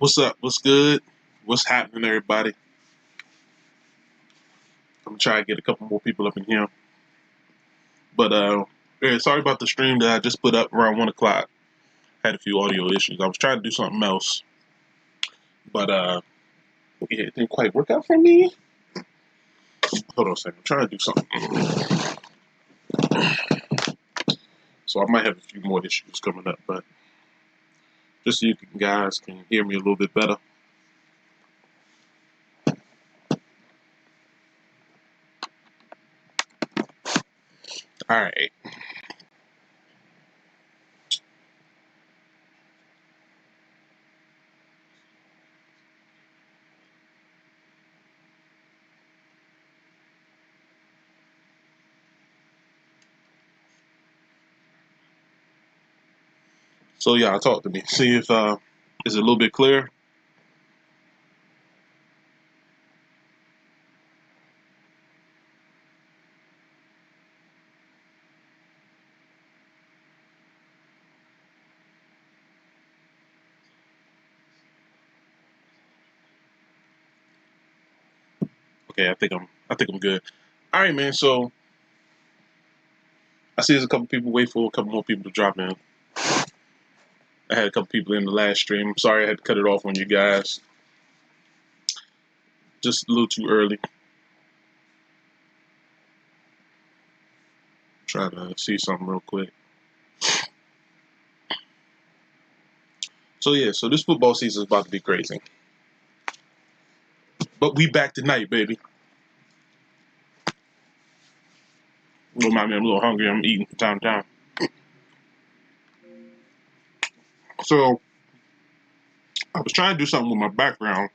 What's up? What's good? What's happening, everybody? I'm gonna try to get a couple more people up in here. But yeah, sorry about the stream that I just put up around 1 o'clock. Had a few audio issues. I was trying to do something else, but yeah, it didn't quite work out for me. Hold on a second. I'm trying to do something, so I might have a few more issues coming up. But just so you guys can hear me a little bit better. All right. So y'all talk to me. See if is it a little bit clear. Okay, I think I'm good. All right, man. So I see there's a couple people wait for a couple more people to drop in. I had a couple people in the last stream. I'm sorry I had to cut it off on you guys. Just a little too early. Try to see something real quick. So yeah, so this football season is about to be crazy. But we back tonight, baby. Remind me, I'm a little hungry. I'm eating from time to time. So I was trying to do something with my background,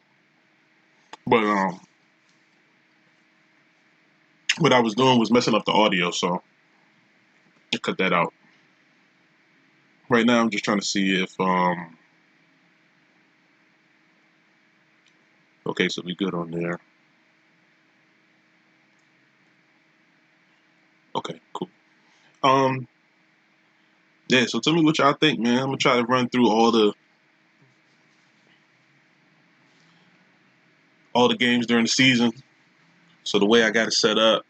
but what I was doing was messing up the audio, so I cut that out. Right now, I'm just trying to see if okay, so we good on there. Okay, cool. Um, yeah. So tell me what y'all think, man. I'm gonna try to run through all the games during the season. So the way I got it set up,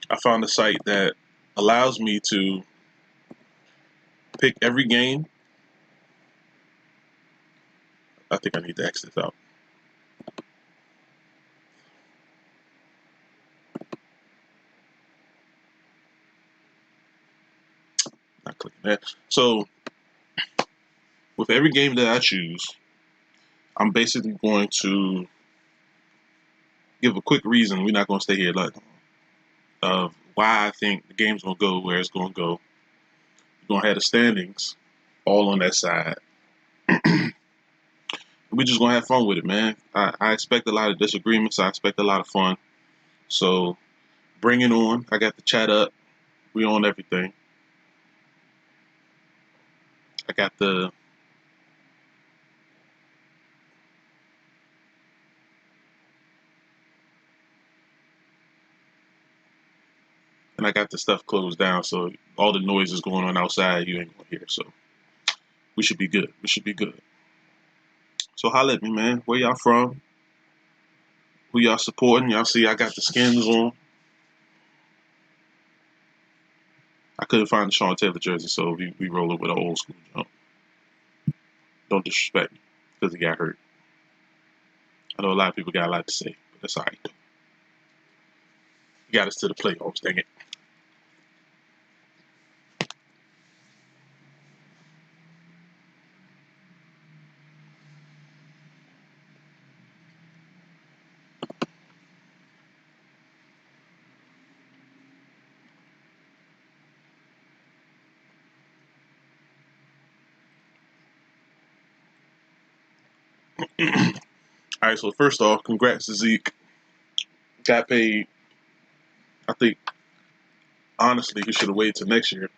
I found a site that allows me to pick every game. I think I need to X this out. Not clicking that. So with every game that I choose, I'm basically going to give a quick reason. We're not going to stay here like of why I think the game's going to go where it's going to go. We're going to have the standings all on that side. We're just going to have fun with it, man. I expect a lot of disagreements. I expect a lot of fun. So bring it on. I got the chat up. We on everything. I got the and I got the stuff closed down, so all the noise is going on outside, you ain't gonna hear. So we should be good. We should be good. So holla at me, man. Where y'all from? Who y'all supporting? Y'all see I got the skins on. I couldn't find the Sean Taylor jersey, so we rolling with an old school jump. Don't disrespect me because he got hurt. I know a lot of people got a lot to say, but that's all right. He got us to the playoffs, dang it. All right, so first off, congrats to Zeke. Got paid. I think honestly he should have waited till next year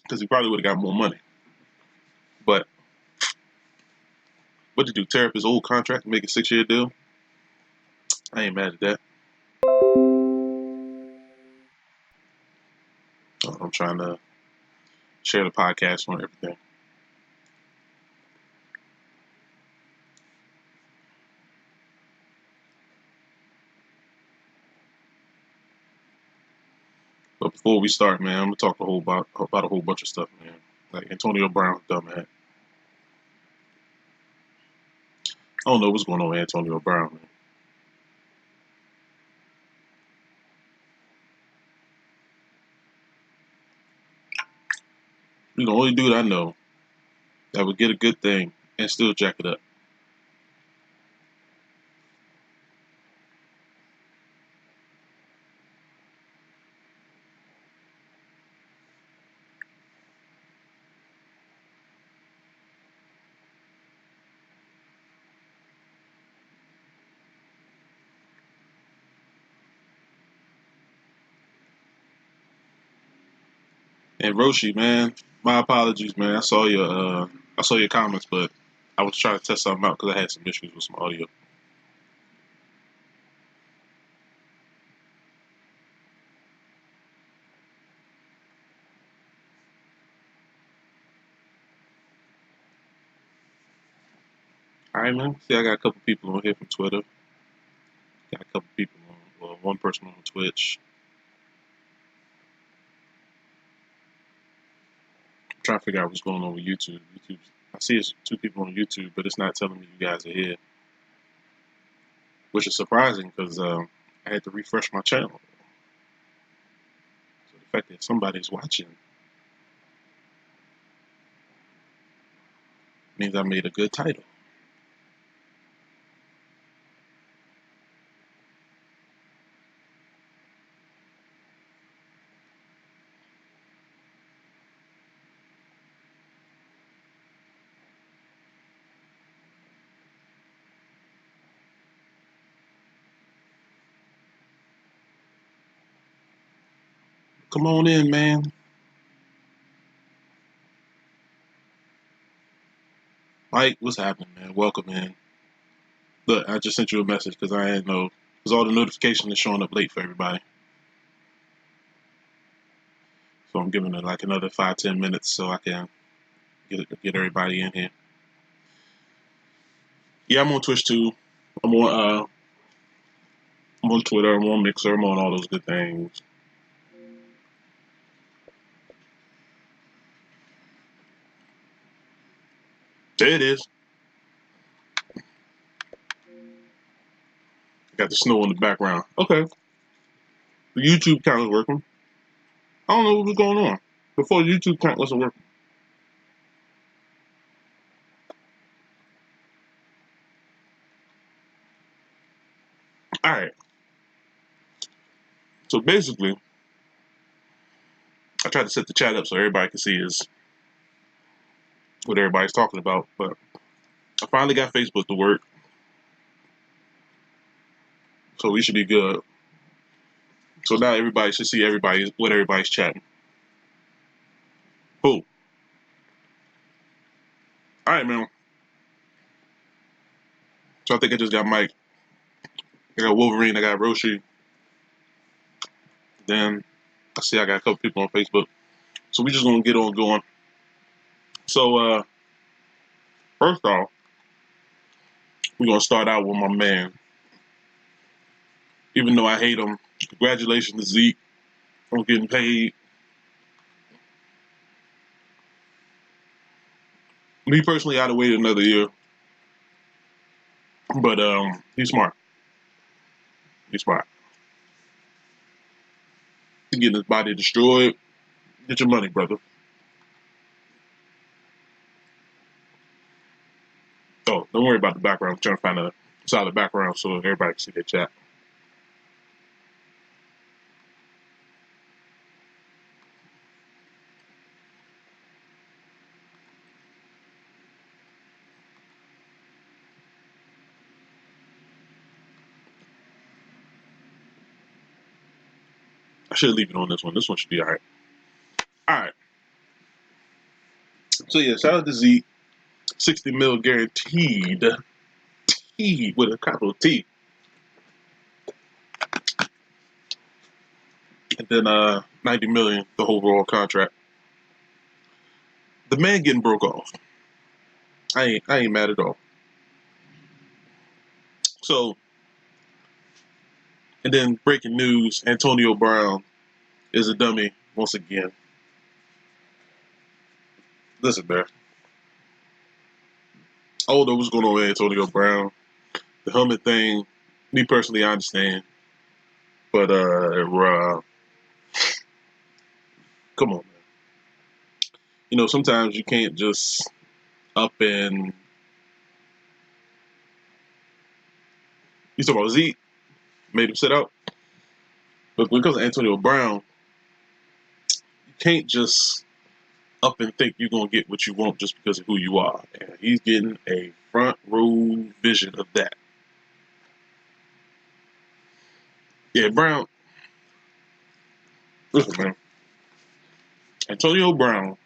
because he probably would have got more money. But what did he do? Tear up his old contract and make a 6-year deal? I ain't mad at that. I'm trying to share the podcast on everything. But before we start, man, I'm gonna talk about a whole bunch of stuff, man. Like Antonio Brown, dumbass. I don't know what's going on with Antonio Brown, man. He's the only dude I know that would get a good thing and still jack it up. And Roshi, man, my apologies, man. I saw your comments, but I was trying to test something out because I had some issues with some audio. All right, man. See, I got a couple people on here from Twitter. Got a couple people on, well, one person on Twitch. I'm trying to figure out what's going on with YouTube. I see it's 2 people on YouTube, but it's not telling me you guys are here, which is surprising because I had to refresh my channel. So the fact that somebody's watching means I made a good title. Come on in, man. Mike, what's happening, man? Welcome in. Look, I just sent you a message because I didn't know, because all the notifications are showing up late for everybody. So I'm giving it like another 5-10 minutes so I can get everybody in here. Yeah, I'm on Twitch too. I'm on Twitter. I'm on Mixer. I'm on all those good things. There it is. Got the snow in the background. Okay. The YouTube account is working. I don't know what was going on. Before the YouTube account wasn't working. All right. So basically, I tried to set the chat up so everybody can see is what everybody's talking about. But I finally got Facebook to work, so we should be good. So now everybody should see what everybody's chatting. Cool. All right, man. So I think I just got Mike. I got Wolverine. I got Roshi. Then I see I got a couple people on Facebook. So we just gonna get on going. So first off, we're gonna start out with my man. Even though I hate him, congratulations to Zeke on getting paid. Me personally, I'd have waited another year, but he's smart. He's smart. He's getting his body destroyed. Get your money, brother. Oh, don't worry about the background. I'm trying to find a solid background so everybody can see their chat. I should leave it on this one. This one should be all right. All right. So yeah, shout out to Zeke. 60 mil guaranteed. T with a capital T. And then 90 million the overall contract. The man getting broke off. I ain't mad at all. So, and then breaking news: Antonio Brown is a dummy once again. Listen, man. I don't know what's going on with Antonio Brown. The helmet thing, me personally, I understand. But come on, man. You know, sometimes you can't just up and you talk about Zeke made him sit out. But when it comes to Antonio Brown, you can't just up and think you're gonna get what you want just because of who you are. And he's getting a front row vision of that. Yeah, Brown. Listen, man. Antonio Brown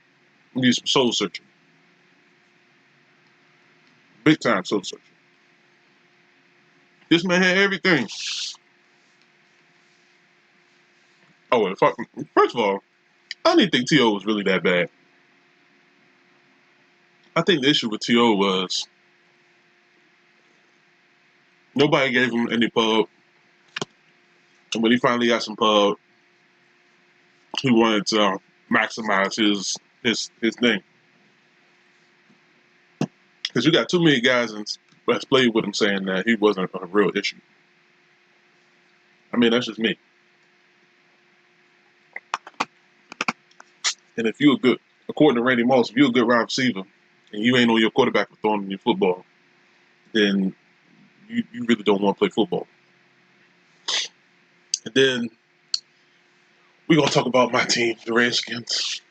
needs some soul searching. Big time soul searching. This man had everything. Oh, and first of all, I didn't think T.O. was really that bad. I think the issue with T.O. was nobody gave him any pub. And when he finally got some pub, he wanted to maximize his thing. Because you got too many guys that's played with him saying that he wasn't a real issue. I mean, that's just me. And if you're a good, according to Randy Moss, if you're a good wide receiver and you ain't on your quarterback for throwing your football, then you really don't want to play football. And then we're going to talk about my team, the Redskins.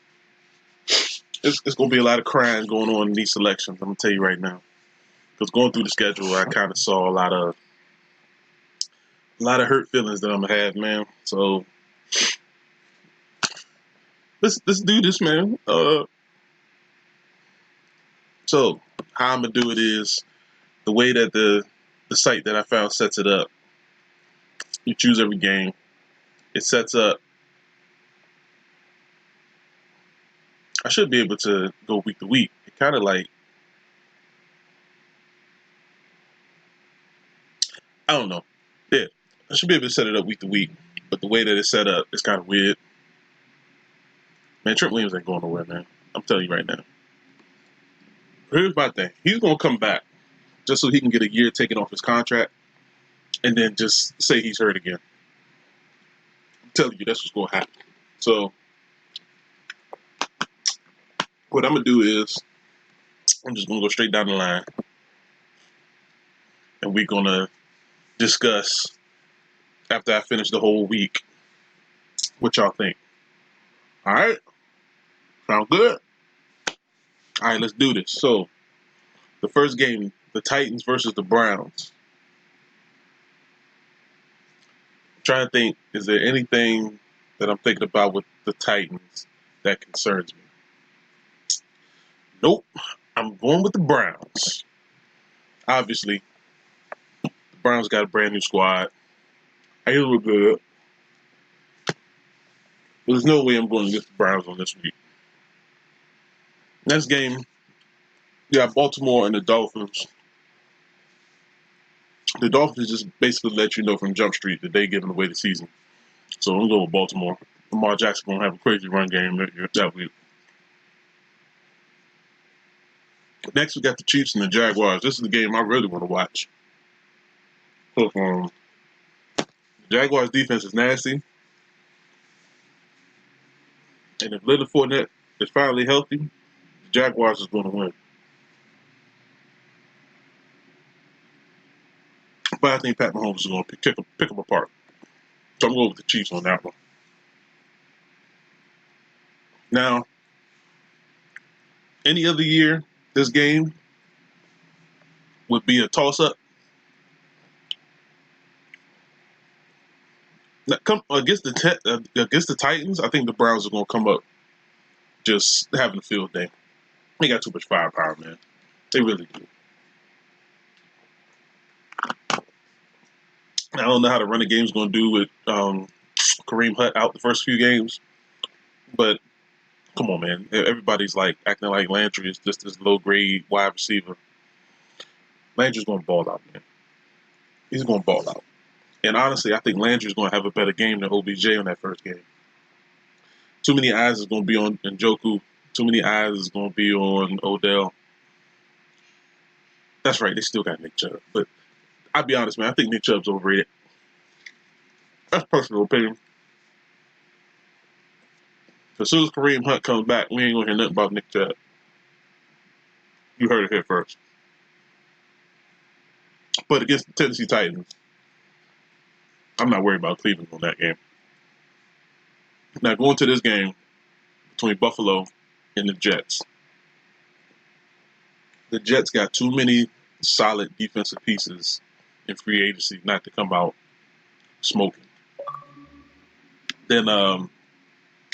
It's going to be a lot of crying going on in these selections, I'm going to tell you right now. Because going through the schedule, I kind of saw a lot of hurt feelings that I'm going to have, man. So let's do this, man. So how I'm going to do it is the way that the site that I found sets it up. You choose every game. It sets up. I should be able to go week to week. It kind of like, I don't know. Yeah, I should be able to set it up week to week. But the way that it's set up, it's kind of weird. Man, Trent Williams ain't going nowhere, man. I'm telling you right now. Here's my thing. He's going to come back just so he can get a year taken off his contract and then just say he's hurt again. I'm telling you, that's what's going to happen. So what I'm going to do is I'm just going to go straight down the line and we're going to discuss after I finish the whole week. What y'all think? All right, sound good. All right, let's do this. So the first game, the Titans versus the Browns. I'm trying to think, is there anything that I'm thinking about with the Titans that concerns me? Nope. I'm going with the Browns. Obviously, the Browns got a brand new squad. I hear look good. But there's no way I'm going against the Browns on this week. Next game, you got Baltimore and the Dolphins. The Dolphins just basically let you know from Jump Street that they giving away the season. So I'm going with Baltimore. Lamar Jackson going to have a crazy run game that week. Next, we got the Chiefs and the Jaguars. This is the game I really want to watch. So, the Jaguars' defense is nasty. And if Leonard Fournette is finally healthy, the Jaguars is going to win. But I think Pat Mahomes is going to pick them apart. So I'm going with the Chiefs on that one. Now, any other year, this game would be a toss-up. Now, against the Titans, I think the Browns are going to come up just having a field day. They got too much firepower, man. They really do. I don't know how the running game's going to do with Kareem Hunt out the first few games, but come on, man. Everybody's like acting like Landry is just this low-grade wide receiver. Landry's going to ball out, man. He's going to ball out. And honestly, I think Landry's going to have a better game than OBJ on that first game. Too many eyes is going to be on Njoku. Too many eyes is going to be on Odell. That's right. They still got Nick Chubb. But I'll be honest, man. I think Nick Chubb's overrated. That's personal opinion. As soon as Kareem Hunt comes back, we ain't going to hear nothing about Nick Chubb. You heard it here first. But against the Tennessee Titans, I'm not worried about Cleveland on that game. Now, going to this game between Buffalo and the Jets. The Jets got too many solid defensive pieces in free agency not to come out smoking. Then I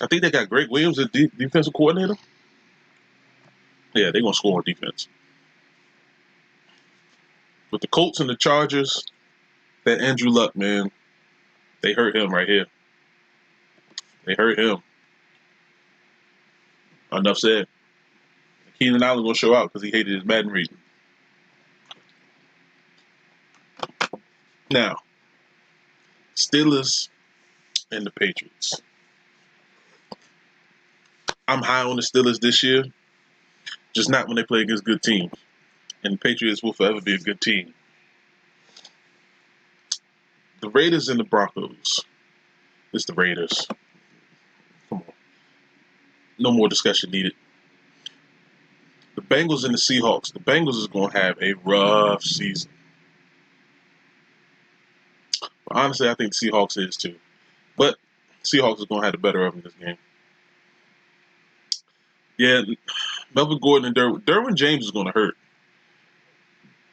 think they got Greg Williams as defensive coordinator. Yeah, they're going to score on defense. With the Colts and the Chargers, that Andrew Luck, man, they hurt him right here. They hurt him. Enough said. Keenan Allen going to show out because he hated his Madden reading. Now, Steelers and the Patriots. I'm high on the Steelers this year, just not when they play against good teams. And the Patriots will forever be a good team. The Raiders and the Broncos. It's the Raiders. Come on. No more discussion needed. The Bengals and the Seahawks. The Bengals is going to have a rough season. But honestly, I think the Seahawks is too. But Seahawks is going to have the better of them this game. Yeah, Melvin Gordon and Derwin James is going to hurt.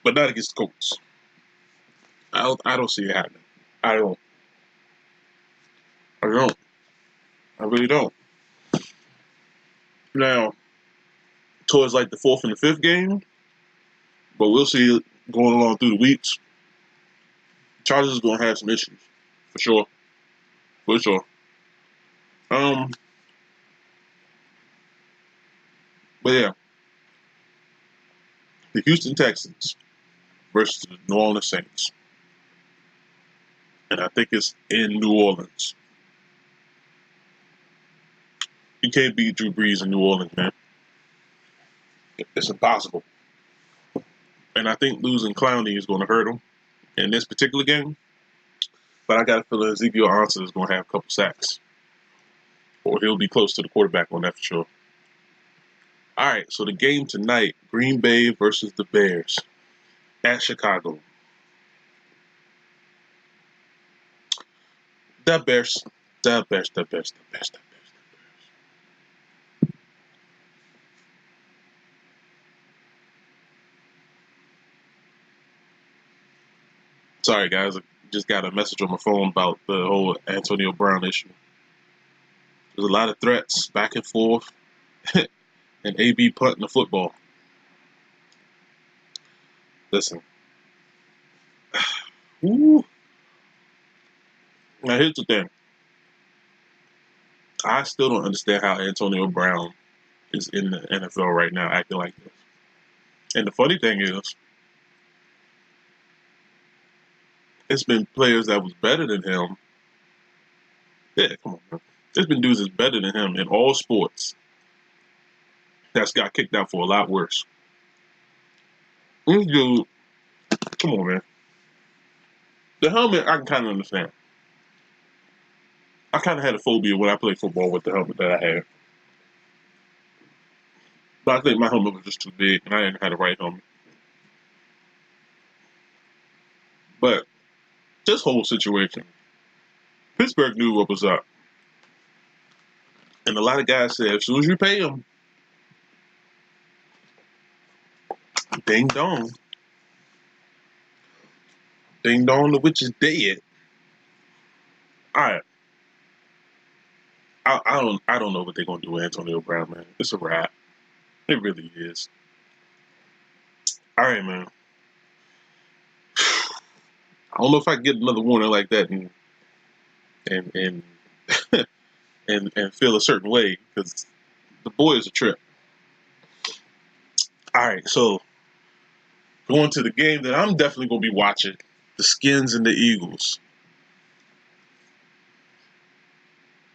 But not against the Colts. I don't see it happening. I don't. I really don't. Now, towards like the fourth and the fifth game, but we'll see going along through the weeks. Chargers is going to have some issues. For sure. For sure. But yeah. The Houston Texans versus the New Orleans Saints. And I think it's in New Orleans. You can't beat Drew Brees in New Orleans, man. It's impossible. And I think losing Clowney is going to hurt him in this particular game. But I got a feeling Ezekiel Ansah is going to have a couple sacks. Or he'll be close to the quarterback on that for sure. All right, so the game tonight, Green Bay versus the Bears at Chicago. The Bears. The Bears. The Bears. The Bears. The Bears. Sorry, guys. I just got a message on my phone about the whole Antonio Brown issue. There's a lot of threats back and forth, and AB punting the football. Listen. Ooh. Now, here's the thing. I still don't understand how Antonio Brown is in the NFL right now acting like this. And the funny thing is, it's been players that was better than him. Yeah, come on, man. There's been dudes that's better than him in all sports that's got kicked out for a lot worse. This dude, come on, man. The helmet, I can kind of understand. I kind of had a phobia when I played football with the helmet that I had. But I think my helmet was just too big, and I didn't have the right helmet. But this whole situation, Pittsburgh knew what was up. And a lot of guys said, as soon as you pay him, ding dong. Ding dong, the witch is dead. All right. I don't know what they're gonna do with Antonio Brown, man. It's a wrap. It really is. All right, man. I don't know if I get another warning like that and and feel a certain way because the boy is a trip. All right, so going to the game that I'm definitely gonna be watching, the Skins and the Eagles.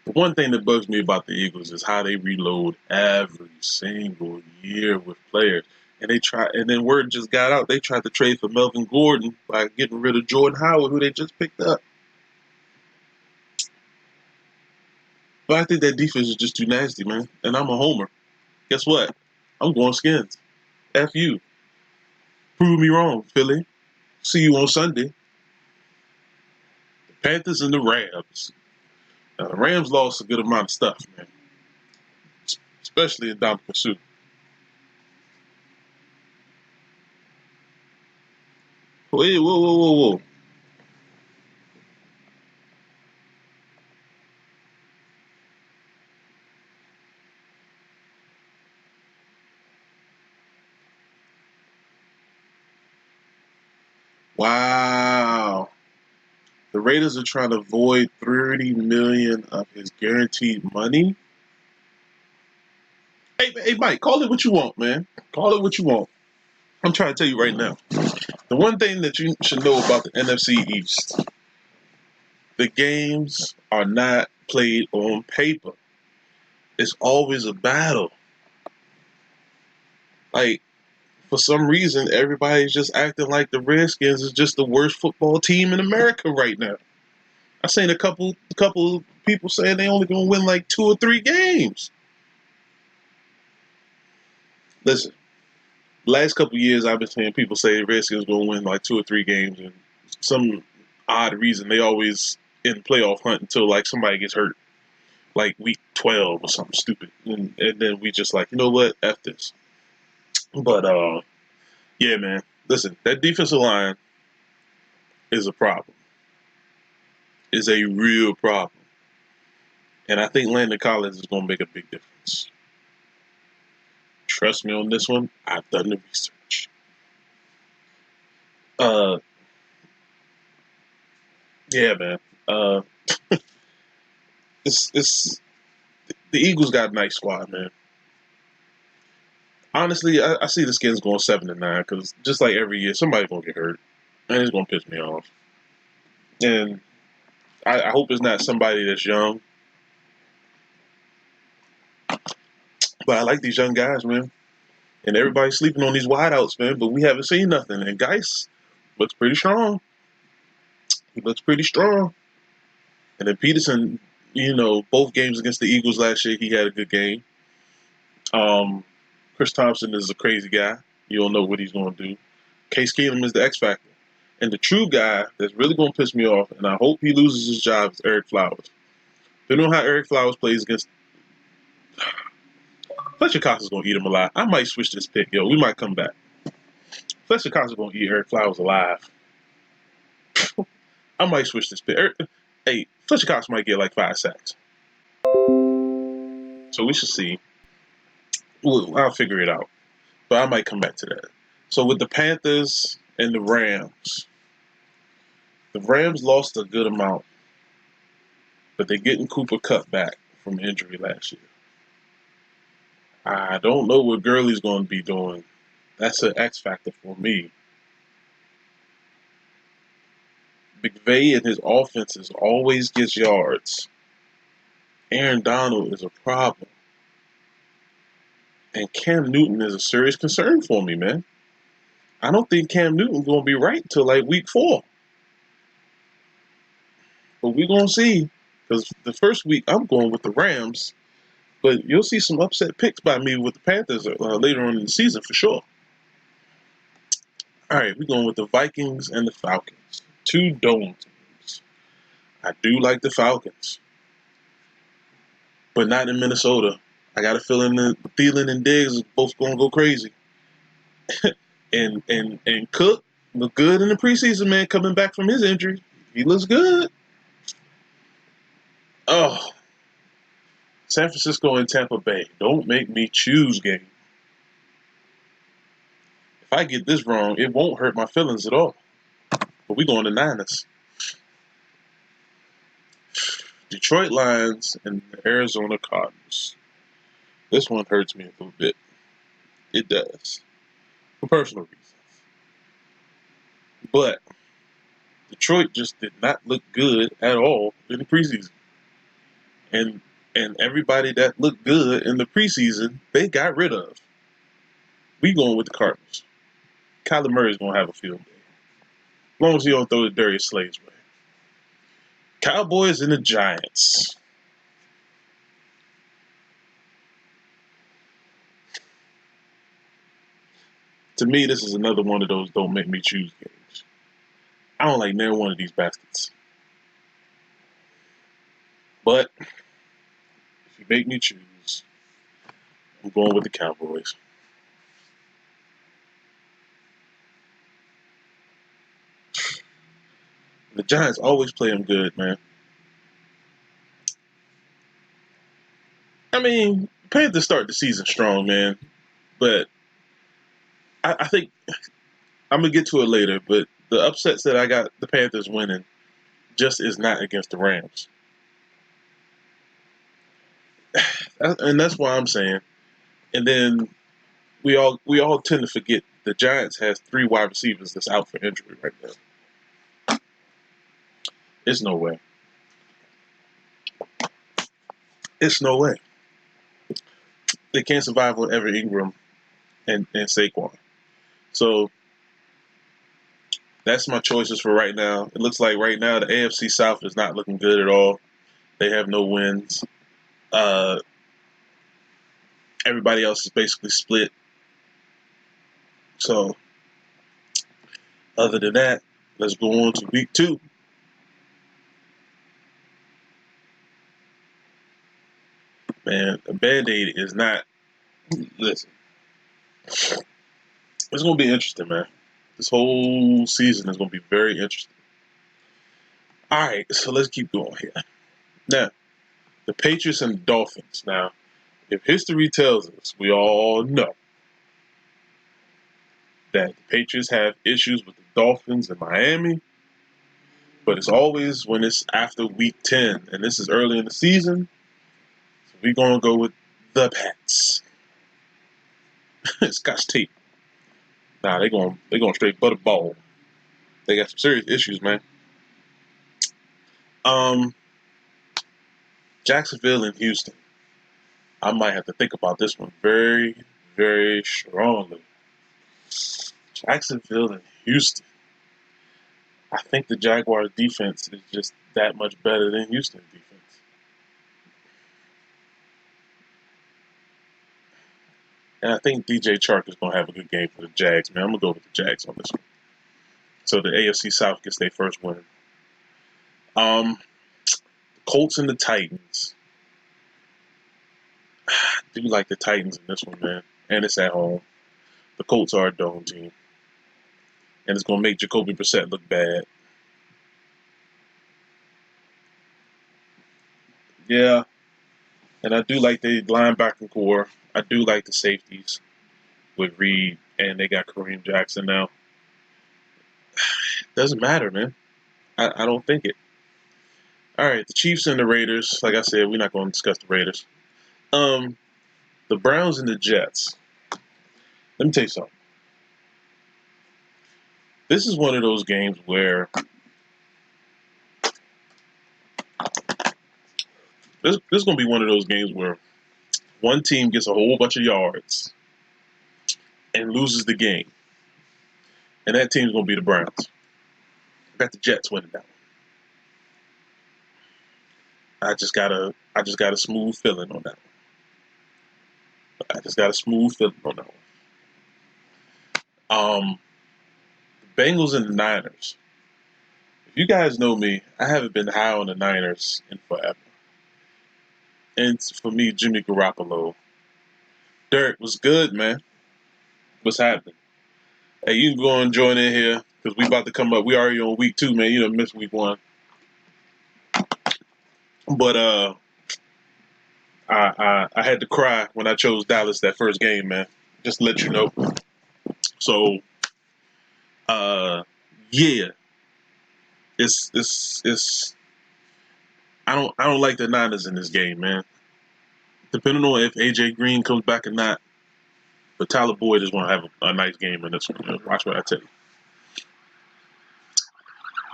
The one thing that bugs me about the Eagles is how they reload every single year with players. And then word just got out they tried to trade for Melvin Gordon by getting rid of Jordan Howard, who they just picked up. But I think that defense is just too nasty, man. And I'm a homer. Guess what? I'm going Skins. F you. Prove me wrong, Philly. See you on Sunday. The Panthers and the Rams. Now, the Rams lost a good amount of stuff, man. Especially in Dominican Sue. Wait, whoa, whoa, whoa, whoa. Wow. The Raiders are trying to void $30 million of his guaranteed money. Hey, Mike, call it what you want, man. Call it what you want. I'm trying to tell you right now. The one thing that you should know about the NFC East, the games are not played on paper. It's always a battle. Like, for some reason, everybody's just acting like the Redskins is just the worst football team in America right now. I seen a couple people saying they only gonna win like 2 or 3 games. Listen, last couple years I've been hearing people say the Redskins gonna win like 2 or 3 games, and some odd reason they always in playoff hunt until like somebody gets hurt, like week 12 or something stupid, and then we just like, you know what, f this. But yeah, man. Listen, that defensive line is a problem. Is a real problem, and I think Landon Collins is gonna make a big difference. Trust me on this one. I've done the research. Uh, yeah, man. Uh, it's the Eagles got a nice squad, man. Honestly, I see the Skins going 7-9 because just like every year, somebody's gonna get hurt, and it's gonna piss me off. And I hope it's not somebody that's young, but I like these young guys, man. And everybody's sleeping on these wideouts, man. But we haven't seen nothing. And Geis looks pretty strong. He looks pretty strong. And then Peterson, both games against the Eagles last year, he had a good game. Chris Thompson is a crazy guy. You don't know what he's going to do. Case Keenum is the X factor. And the true guy that's really going to piss me off, and I hope he loses his job, is Eric Flowers. Depending on how Eric Flowers plays against Fletcher Cox is going to eat him alive. I might switch this pick, yo. We might come back. Fletcher Cox is going to eat Eric Flowers alive. I might switch this pick. Hey, Fletcher Cox might get like 5 sacks. So we should see. I'll figure it out. But I might come back to that. So with the Panthers and the Rams lost a good amount, but they're getting Cooper Kupp back from injury last year. I don't know what Gurley's going to be doing. That's an X factor for me. McVay and his offenses always gets yards. Aaron Donald is a problem. And Cam Newton is a serious concern for me, man. I don't think Cam Newton's going to be right until like week 4. But we're going to see. Because the first week I'm going with the Rams. But you'll see some upset picks by me with the Panthers later on in the season for sure. All right, we're going with the Vikings and the Falcons. 2 dome teams. I do like the Falcons. But not in Minnesota. I got a feeling that Thielen and Diggs is both going to go crazy. and Cook looked good in the preseason, man, coming back from his injury. He looks good. Oh, San Francisco and Tampa Bay. Don't make me choose game. If I get this wrong, it won't hurt my feelings at all. But we going to Niners. Detroit Lions and the Arizona Cardinals. This one hurts me a little bit. It does. For personal reasons. But Detroit just did not look good at all in the preseason. And everybody that looked good in the preseason, they got rid of. We going with the Cardinals. Kyler Murray's going to have a field day. As long as he don't throw the Darius Slay's way. Cowboys and the Giants. To me, this is another one of those don't make me choose games. I don't like neither one of these baskets. But if you make me choose, I'm going with the Cowboys. The Giants always play them good, man. I mean, Panthers start the season strong, man. But I think I'm going to get to it later, but the upsets that I got the Panthers winning just is not against the Rams. And that's why I'm saying. And then we all tend to forget the Giants has 3 wide receivers that's out for injury right now. It's no way. It's no way. They can't survive on Evan Ingram and Saquon. So that's my choices for right now. It looks like right now the AFC South is not looking good at all. They have no wins. Everybody else is basically split. So other than that, let's go on to week 2. Man, a Band-Aid is not... Listen. It's going to be interesting, man. This whole season is going to be very interesting. All right, so let's keep going here. Now, the Patriots and the Dolphins. Now, if history tells us, we all know that the Patriots have issues with the Dolphins in Miami, but it's always when it's after week 10, and this is early in the season, so we're going to go with the Pats. Scotch tape. Nah, they're going straight butterball. They got some serious issues, man. Jacksonville and Houston. I might have to think about this one very, very strongly. Jacksonville and Houston. I think the Jaguars' defense is just that much better than Houston's defense. And I think DJ Chark is going to have a good game for the Jags, man. I'm going to go with the Jags on this one. So the AFC South gets their first win. Um, Colts and the Titans. I do like the Titans in this one, man. And it's at home. The Colts are a dome team. And it's going to make Jacoby Brissett look bad. Yeah. And I do like the linebacking core. I do like the safeties with Reed. And they got Kareem Jackson now. Doesn't matter, man. I don't think it. All right. The Chiefs and the Raiders. Like I said, we're not going to discuss the Raiders. The Browns and the Jets. Let me tell you something. This is one of those games where this is going to be one of those games where one team gets a whole bunch of yards and loses the game, and that team's going to be the Browns. I got the Jets winning that one. I just got a smooth feeling on that one. I just got a smooth feeling on that one. The Bengals and the Niners. If you guys know me, I haven't been high on the Niners in forever. And for me, Jimmy Garoppolo. Derek was good, man. What's happening? Hey, you can go and join in here because we about to come up. We already on week 2, man. You done missed week 1. But I had to cry when I chose Dallas that first game, man. Just to let you know. So yeah, it's I don't like the Niners in this game, man. Depending on if AJ Green comes back or not, but Tyler Boyd is going to have a nice game in this one. Watch what I tell you.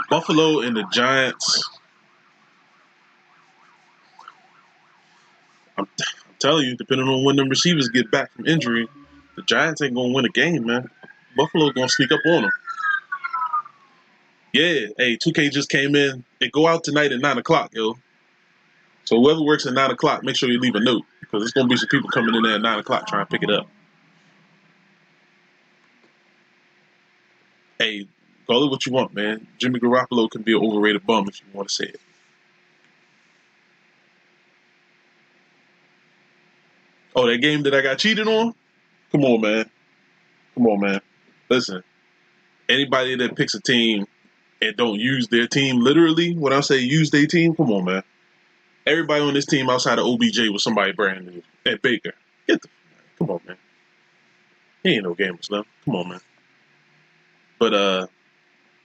Buffalo and the Giants. I'm telling you, depending on when the receivers get back from injury, the Giants ain't gonna win a game, man. Buffalo gonna sneak up on them. Yeah, hey, 2K just came in. It go out tonight at 9 o'clock, yo. So whoever works at 9 o'clock, make sure you leave a note because there's gonna be some people coming in there at 9 o'clock trying to pick it up. Hey, call it what you want, man. Jimmy Garoppolo can be an overrated bum if you want to say it. Oh, that game that I got cheated on? Come on, man. Come on, man. Listen, anybody that picks a team and don't use their team literally, when I say use their team, come on, man. Everybody on this team outside of OBJ was somebody brand new. And Baker. Come on, man. He ain't no gamer, Slim. Come on, man. But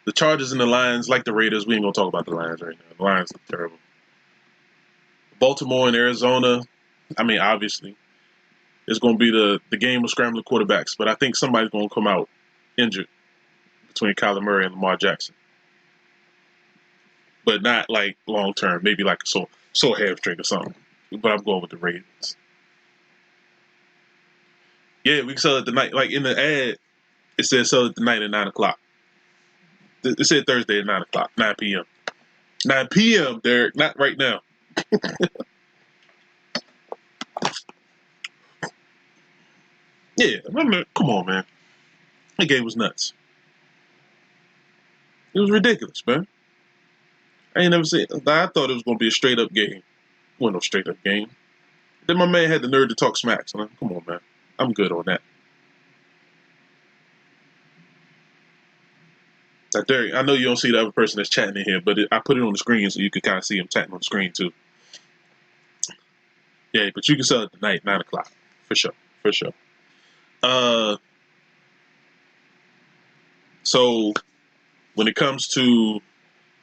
the Chargers and the Lions, like the Raiders, we ain't gonna talk about the Lions right now. The Lions look terrible. Baltimore and Arizona, I mean, obviously, it's gonna be the game of scrambling quarterbacks, but I think somebody's gonna come out injured between Kyler Murray and Lamar Jackson. But not like long term, maybe like a sore hamstring or something. But I'm going with the Ravens. Yeah, we can sell it tonight. Like in the ad, it says sell it tonight at 9 o'clock. It said Thursday at 9 o'clock, 9 p.m. 9 p.m., Derek, not right now. Yeah, come on, man. That game was nuts. It was ridiculous, man. I ain't never seen. I thought it was gonna be a straight up game. Wasn't no straight up game. Then my man had the nerve to talk smack. So come on, man. I'm good on that. Now, Derek, I know you don't see the other person that's chatting in here, but I put it on the screen so you can kind of see him chatting on the screen too. Yeah, but you can sell it tonight, 9 o'clock, for sure, for sure. Uh, so when it comes to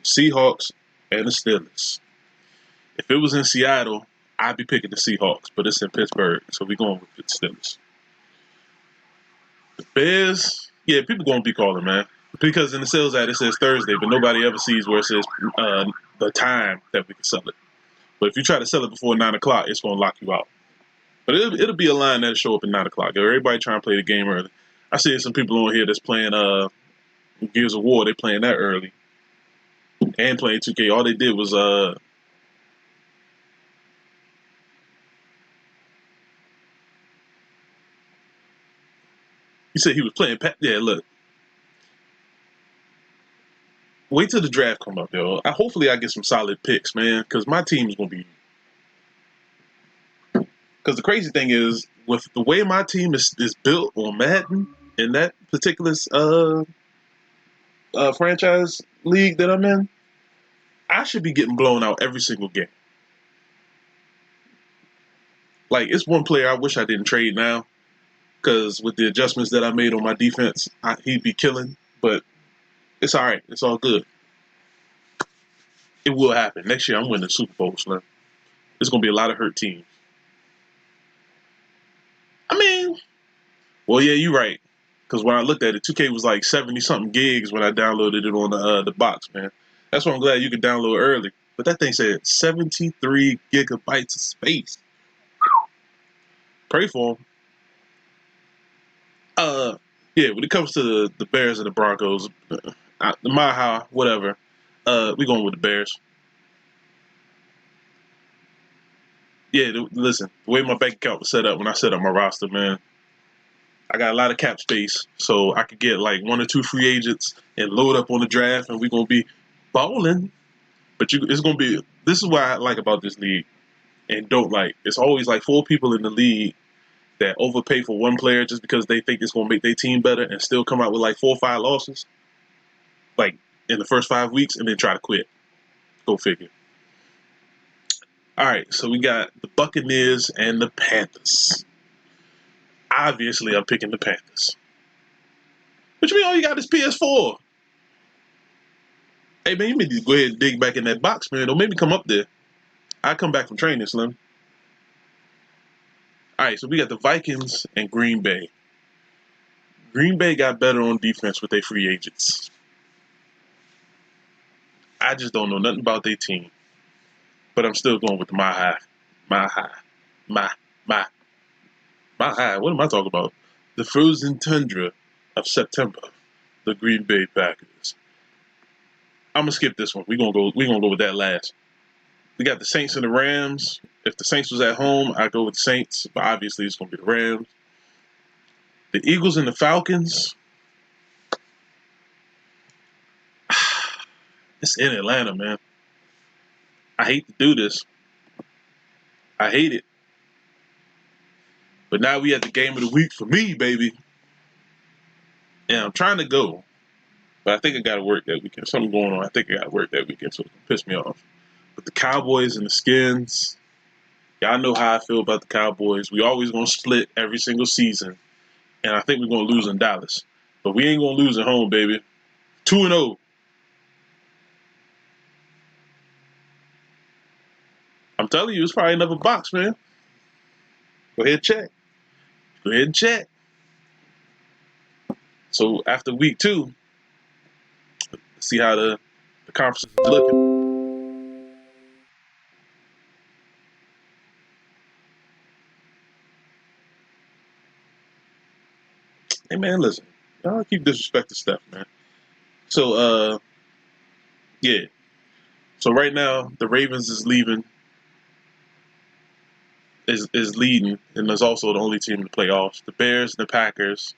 Seahawks and the Steelers, if it was in Seattle, I'd be picking the Seahawks, but it's in Pittsburgh, so we're going with the Steelers. The Bears, yeah, people gonna be calling, man, because in the sales ad it says Thursday, but nobody ever sees where it says the time that we can sell it. But if you try to sell it before 9 o'clock, it's gonna lock you out. But it'll be a line that'll show up at 9 o'clock. Everybody trying to play the game early. I see some people on here that's playing Gears of War. They playing that early and playing 2K. All they did was he said he was playing. Yeah, look. wait till the draft come up, yo. Hopefully I get some solid picks, man, because my team is gonna be. Because the crazy thing is, with the way my team is built on Madden in that particular franchise league that I'm in, I should be getting blown out every single game. Like, it's one player I wish I didn't trade now, because with the adjustments that I made on my defense, he'd be killing. But it's all right. It's all good. It will happen. Next year, I'm winning the Super Bowl, man. There's going to be a lot of hurt teams. I mean, well, yeah, you're right. Because when I looked at it, 2K was like 70-something gigs when I downloaded it on the box, man. That's why I'm glad you could download early. But that thing said 73 gigabytes of space. Pray for them. Yeah, when it comes to the Bears and the Broncos, whatever, we going with the Bears. Yeah, listen, the way my bank account was set up when I set up my roster, man, I got a lot of cap space, so I could get like 1 or 2 free agents and load up on the draft, and we're gonna be balling. But it's gonna be. This is what I like about this league, and don't like. It's always like 4 people in the league that overpay for one player just because they think it's gonna make their team better, and still come out with like 4 or 5 losses, like in the first 5 weeks, and then try to quit. Go figure. All right, so we got the Buccaneers and the Panthers. Obviously, I'm picking the Panthers. What you mean all you got is PS4? Hey, man, you need to go ahead and dig back in that box, man. Don't make me come up there. I come back from training, Slim. All right, so we got the Vikings and Green Bay. Green Bay got better on defense with their free agents. I just don't know nothing about their team. But I'm still going with the my high. My high. My high. What am I talking about? The frozen tundra of September. The Green Bay Packers. I'm gonna skip this one. We're gonna go with that last. We got the Saints and the Rams. If the Saints was at home, I'd go with the Saints, but obviously it's gonna be the Rams. The Eagles and the Falcons. It's in Atlanta, man. I hate to do this. I hate it. But now we at the game of the week for me, baby. And I'm trying to go. But I think I gotta work that weekend. Something going on. I think I gotta work that weekend, so it can piss me off. But the Cowboys and the Skins. Y'all know how I feel about the Cowboys. We always gonna split every single season. And I think we're gonna lose in Dallas. But we ain't gonna lose at home, baby. 2-0. I'm telling you, it's probably another box, man. Go ahead and check. Go ahead and check. So after week 2, see how the conference is looking. Hey man, listen. Y'all keep disrespecting stuff, man. So yeah. So right now the Ravens is leaving is leading and is also the only team in the playoffs. The Bears and the Packers.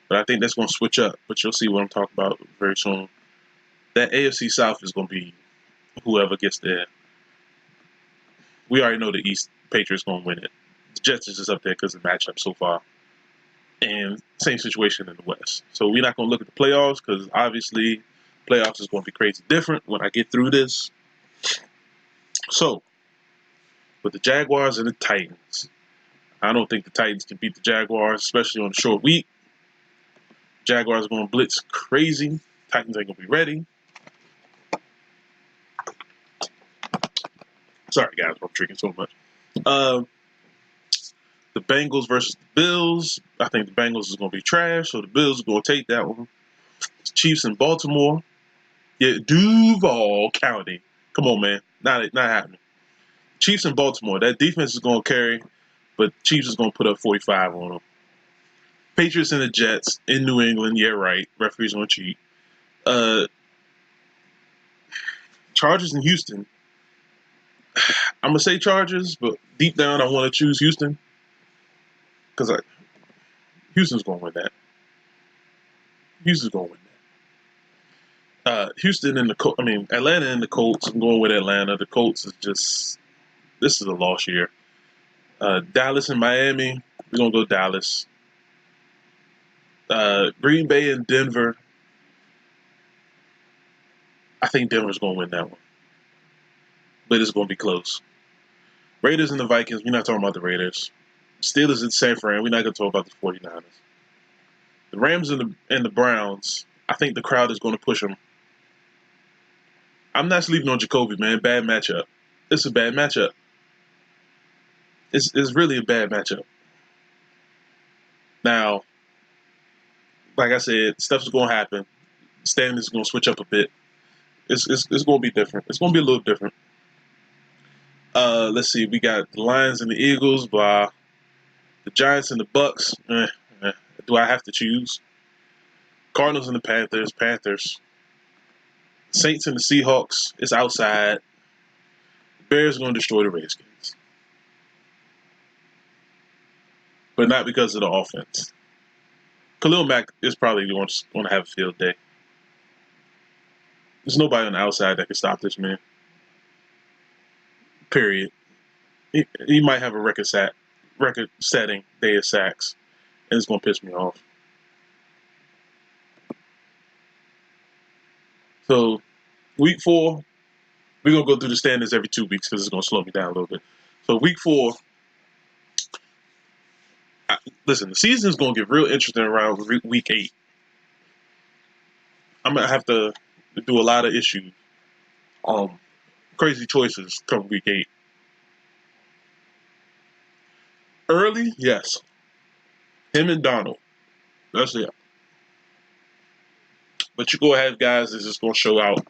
But I think that's gonna switch up. But you'll see what I'm talking about very soon. That AFC South is gonna be whoever gets there. We already know the East Patriots gonna win it. The Jets is just up there because of the matchup so far. And same situation in the West. So we're not gonna look at the playoffs because obviously playoffs is gonna be crazy different when I get through this. So with the Jaguars and the Titans, I don't think the Titans can beat the Jaguars, especially on a short week. Jaguars are gonna blitz crazy. Titans ain't gonna be ready. Sorry guys, I'm drinking so much. The Bengals versus the Bills. I think the Bengals is going to be trash, so the Bills are going to take that one. Chiefs in Baltimore. Yeah, Duval County. Come on, man. Not happening. Chiefs in Baltimore. That defense is going to carry, but Chiefs is going to put up 45 on them. Patriots and the Jets in New England. Yeah, right. Referees going to cheat. Chargers in Houston. I'm going to say Chargers, but deep down I want to choose Houston because Houston's going to win that. Houston's going to win Houston and Atlanta and the Colts. I'm going with Atlanta. The Colts is just this is a lost year. Dallas and Miami. We're gonna go Dallas. Green Bay and Denver. I think Denver's gonna win that one, but it's gonna be close. Raiders and the Vikings. We're not talking about the Raiders. Steelers and San Fran. We're not gonna talk about the 49ers. The Rams and the Browns. I think the crowd is gonna push them. I'm not sleeping on Jacoby, man. Bad matchup. It's a bad matchup. It's really a bad matchup. Now, like I said, stuff's gonna happen. Standings gonna switch up a bit. It's gonna be different. It's gonna be a little different. Let's see. We got the Lions and the Eagles. Blah. The Giants and the Bucks. Do I have to choose? Cardinals and the Panthers. Panthers. Saints and the Seahawks. It's outside. The Bears are gonna destroy the Redskins, but not because of the offense. Khalil Mack is probably going to have a field day. There's nobody on the outside that can stop this man. Period. He might have a record-setting day of sacks, and it's gonna piss me off. So, week 4, we're gonna go through the standings every 2 weeks because it's gonna slow me down a little bit. So, week 4, listen, the season's gonna get real interesting around week 8. I'm gonna have to do a lot of issues, crazy choices come week 8. Early, yes, him and Donald. That's it. But you go ahead, guys, that's just gonna show out.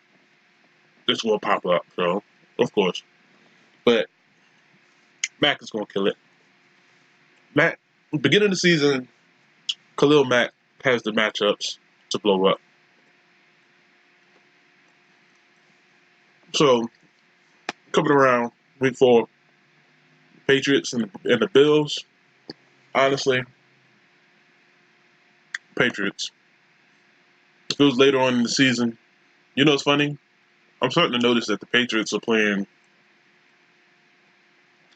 It's gonna pop up. So, of course, but Mac is gonna kill it. Mac, beginning of the season, Khalil Mack has the matchups to blow up. So coming around week 4, Patriots and the Bills. Honestly, Patriots. If it was later on in the season, you know it's funny. I'm starting to notice that the Patriots are playing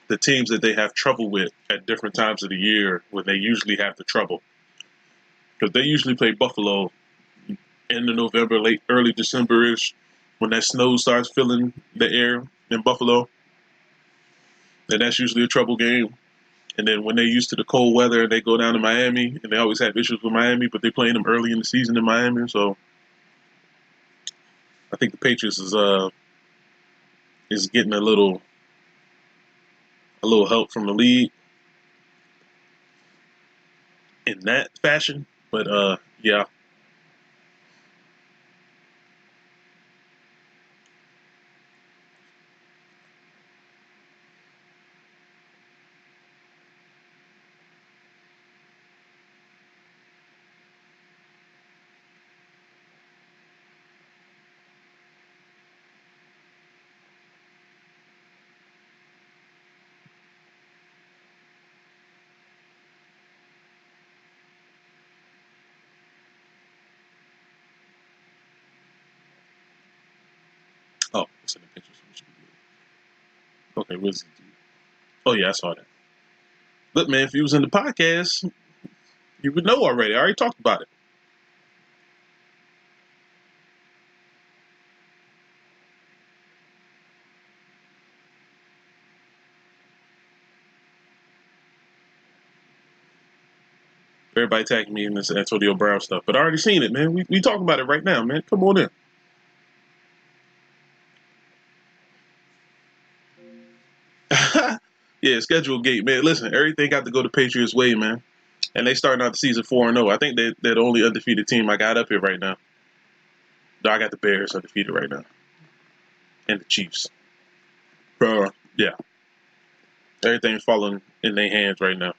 the teams that they have trouble with at different times of the year when they usually have the trouble. Because they usually play Buffalo end of November, early December-ish, when that snow starts filling the air in Buffalo. And that's usually a trouble game. And then when they're used to the cold weather, they go down to Miami, and they always have issues with Miami, but they're playing them early in the season in Miami. So I think the Patriots is getting a little help from the league in that fashion. But yeah. Oh, it's in the pictures. Okay, where's the dude? Oh yeah, I saw that. Look, man, if you was in the podcast, you would know already. I already talked about it. Everybody tagging me in this Antonio Brown stuff, but I already seen it, man. We talking about it right now, man. Come on in. Yeah, schedule gate, man. Listen, everything got to go the Patriots' way, man. And they starting out the season 4-0. I think they're the only undefeated team I got up here right now. No, I got the Bears undefeated right now, and the Chiefs. Yeah, everything's falling in their hands right now.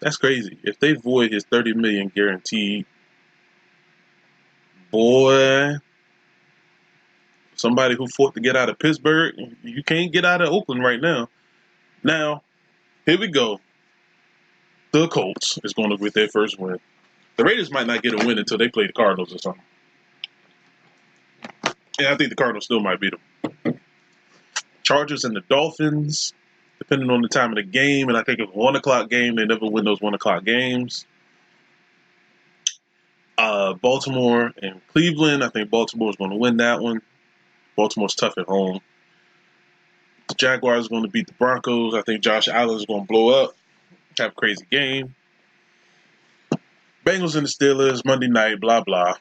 That's crazy. If they void his 30 million guaranteed, boy, somebody who fought to get out of Pittsburgh, you can't get out of Oakland right now. Now, here we go. The Colts is going to get their first win. The Raiders might not get a win until they play the Cardinals or something. And I think the Cardinals still might beat them. Chargers and the Dolphins, depending on the time of the game, and I think it's a 1 o'clock game. They never win those 1 o'clock games. Baltimore and Cleveland, I think Baltimore is going to win that one. Baltimore's tough at home. The Jaguars are going to beat the Broncos. I think Josh Allen is going to blow up, have a crazy game. Bengals and the Steelers, Monday night, blah, blah.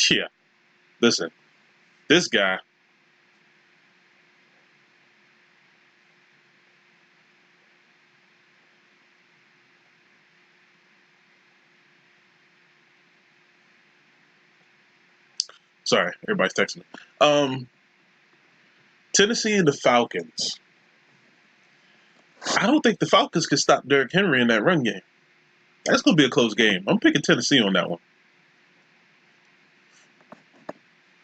Yeah. Listen, this guy, sorry, everybody's texting me. Tennessee and the Falcons. I don't think the Falcons can stop Derrick Henry in that run game. That's going to be a close game. I'm picking Tennessee on that one.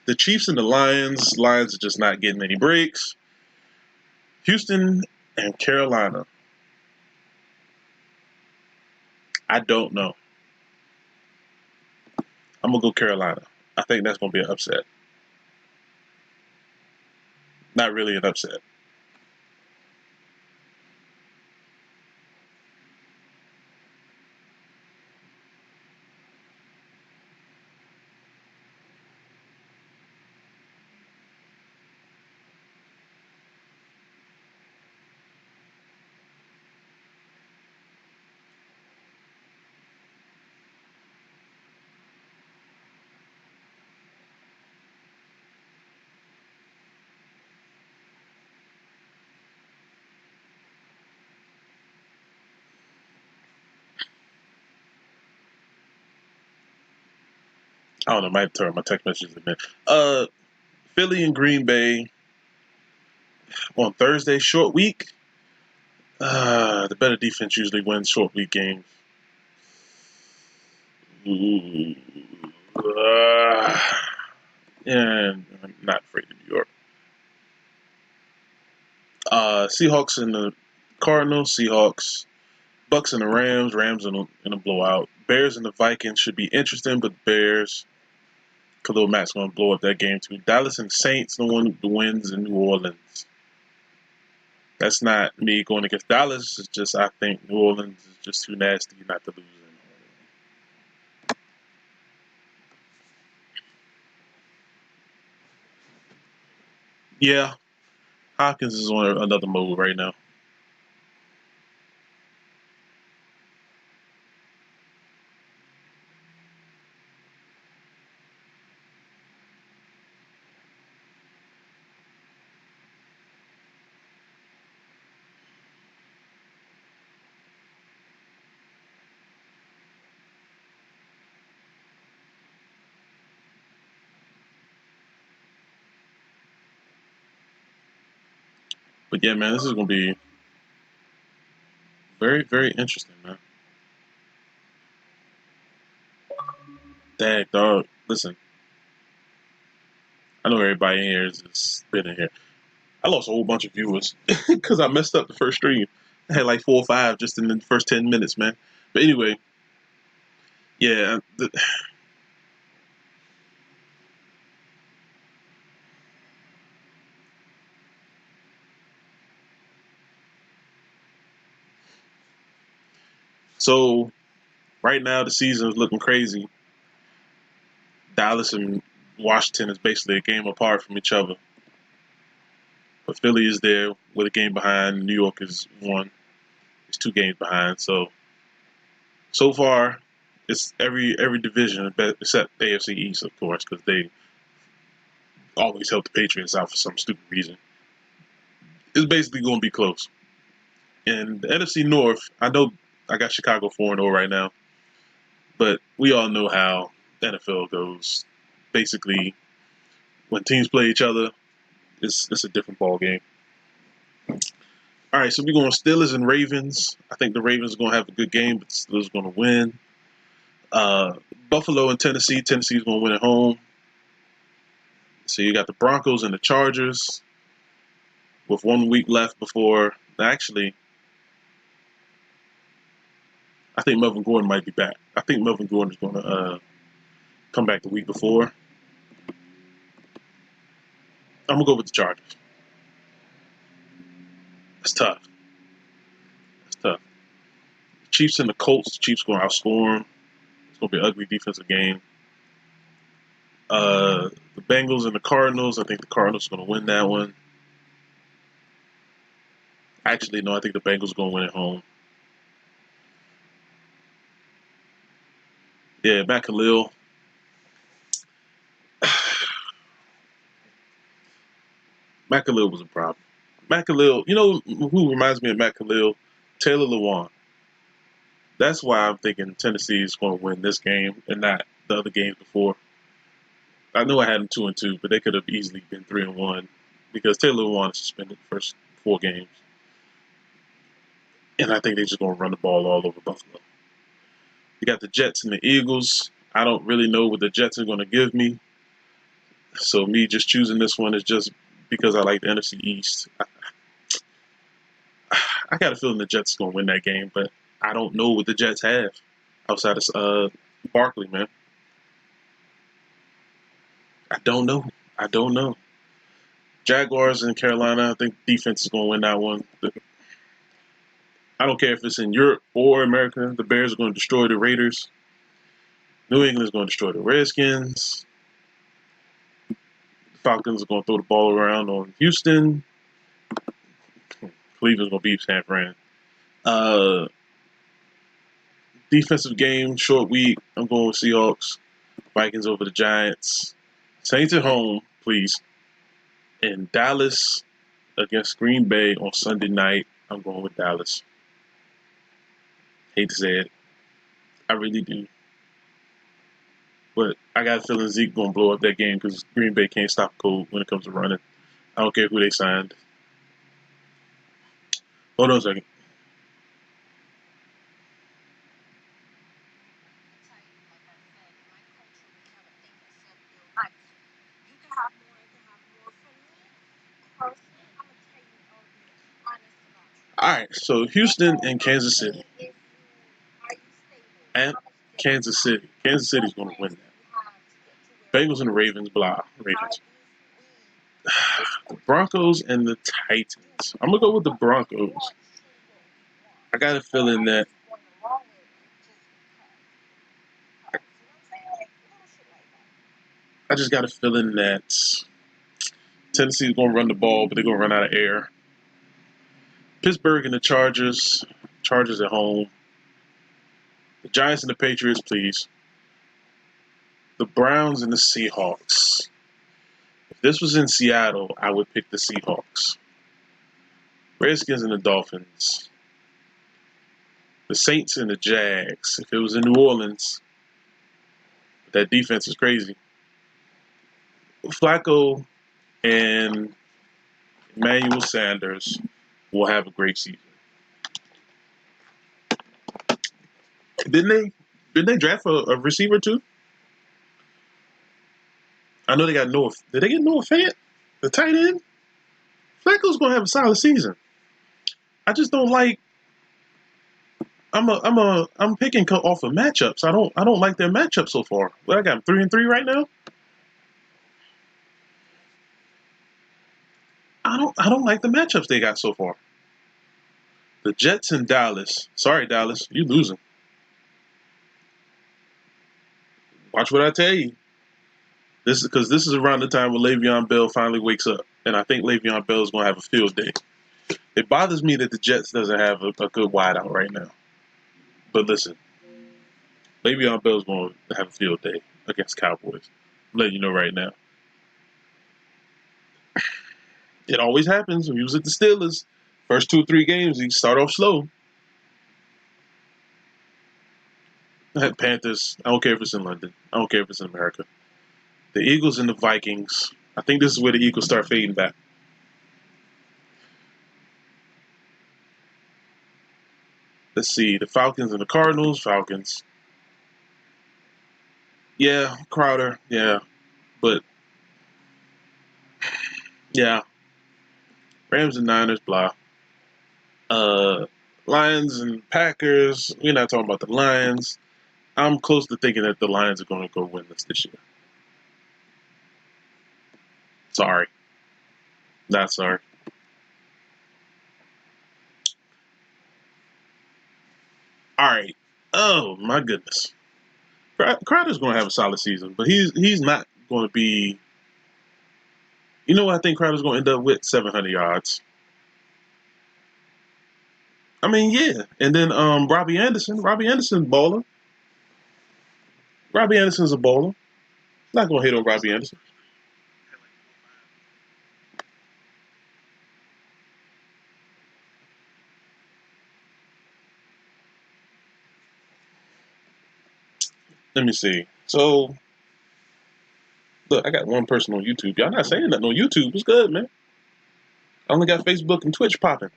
The Chiefs and the Lions. Lions are just not getting any breaks. Houston and Carolina. I don't know. I'm going to go Carolina. I think that's going to be an upset. Not really an upset. I don't know. Might turn my text messages in there. Philly and Green Bay on Thursday, short week. The better defense usually wins short week games. Ooh. And I'm not afraid of New York. Seahawks and the Cardinals. Seahawks. Bucks and the Rams. Rams in a blowout. Bears and the Vikings should be interesting, but Bears. Khalil Mack's going to blow up that game too. Dallas and Saints, the one who wins in New Orleans. That's not me going against Dallas. It's just I think New Orleans is just too nasty not to lose. Yeah, Hopkins is on another mode right now. But yeah, man, this is going to be very, very interesting, man. Dang, dog. Listen, I know everybody in here is just spinning here. I lost a whole bunch of viewers because I messed up the first stream. I had like 4 or 5 just in the first 10 minutes, man. But anyway, yeah. So right now the season is looking crazy. Dallas and Washington is basically a game apart from each other. But Philly is there with a game behind. New York is one. It's 2 games behind. So far, it's every division except AFC East, of course, because they always help the Patriots out for some stupid reason. It's basically going to be close. And the NFC North, I know I got Chicago 4-0 right now, but we all know how the NFL goes. Basically, when teams play each other, it's a different ball game. All right, so we're going Steelers and Ravens. I think the Ravens are going to have a good game, but the Steelers are going to win. Uh, Buffalo and Tennessee. Tennessee's going to win at home. So you got the Broncos and the Chargers with 1 week left before. Actually, I think Melvin Gordon might be back. I think Melvin Gordon is going to come back the week before. I'm gonna go with the Chargers. It's tough. It's tough. The Chiefs and the Colts. The Chiefs going to outscore them. It's going to be an ugly defensive game. The Bengals and the Cardinals. I think the Cardinals are going to win that one. Actually, no. I think the Bengals are going to win at home. Yeah, Matt Khalil. Matt Khalil was a problem. Matt Khalil. You know who reminds me of Matt Khalil? Taylor Lewan. That's why I'm thinking Tennessee is going to win this game and not the other games before. I know I had them 2-2, but they could have easily been 3-1 because Taylor Lewan is suspended the first 4 games, and I think they're just going to run the ball all over Buffalo. You got the Jets and the Eagles. I don't really know what the Jets are going to give me, so me just choosing this one is just because I like the NFC East. I got a feeling the Jets are going to win that game, but I don't know what the Jets have outside of Barkley, man. I don't know. I don't know. Jaguars in Carolina, I think defense is going to win that one. I don't care if it's in Europe or America. The Bears are going to destroy the Raiders. New England is going to destroy the Redskins. The Falcons are going to throw the ball around on Houston. Cleveland's going to beat San Fran. Defensive game, short week. I'm going with Seahawks. Vikings over the Giants. Saints at home, please. And Dallas against Green Bay on Sunday night. I'm going with Dallas. Hate to say it. I really do. But I got a feeling Zeke going to blow up that game because Green Bay can't stop cold when it comes to running. I don't care who they signed. Hold on a second. All right, so Houston and Kansas City. And Kansas City. Kansas City's going to win that. Bengals and the Ravens, blah. Ravens. The Broncos and the Titans. I'm going to go with the Broncos. I got a feeling that I just got a feeling that Tennessee's going to run the ball, but they're going to run out of air. Pittsburgh and the Chargers. Chargers at home. The Giants and the Patriots, please. The Browns and the Seahawks. If this was in Seattle, I would pick the Seahawks. Redskins and the Dolphins. The Saints and the Jags. If it was in New Orleans, that defense is crazy. Flacco and Emmanuel Sanders will have a great season. Didn't they draft a receiver too? I know they got Noah. Did they get Noah Fant? The tight end? Flacco's gonna have a solid season. I just don't like. I'm picking off of matchups. I don't like their matchup so far. Well, I got them 3-3 right now. I don't like the matchups they got so far. The Jets and Dallas. Sorry, Dallas, you losing. Watch what I tell you. This is because this is around the time when Le'Veon Bell finally wakes up, and I think Le'Veon Bell is going to have a field day. It bothers me that the Jets doesn't have a good wideout right now. But listen, Le'Veon Bell is going to have a field day against Cowboys. I'm letting you know right now. It always happens when he was at the Steelers. First 2 or 3 games, he start off slow. Panthers. I don't care if it's in London. I don't care if it's in America. The Eagles and the Vikings. I think this is where the Eagles start fading back. Let's see. The Falcons and the Cardinals. Falcons. Yeah, Crowder. Yeah. But, yeah. Rams and Niners, blah. Lions and Packers. We're not talking about the Lions. I'm close to thinking that the Lions are going to go win this year. Sorry. Not sorry. All right. Oh my goodness. Crowder's going to have a solid season, but he's not going to be. You know what I think Crowder's going to end up with? 700 yards. I mean, yeah. And then Robbie Anderson. Robbie Anderson's baller. Robbie Anderson's a baller. Not going to hate on Robbie Anderson. Let me see. So, look, I got one person on YouTube. Y'all not saying nothing on YouTube. It's good, man. I only got Facebook and Twitch popping.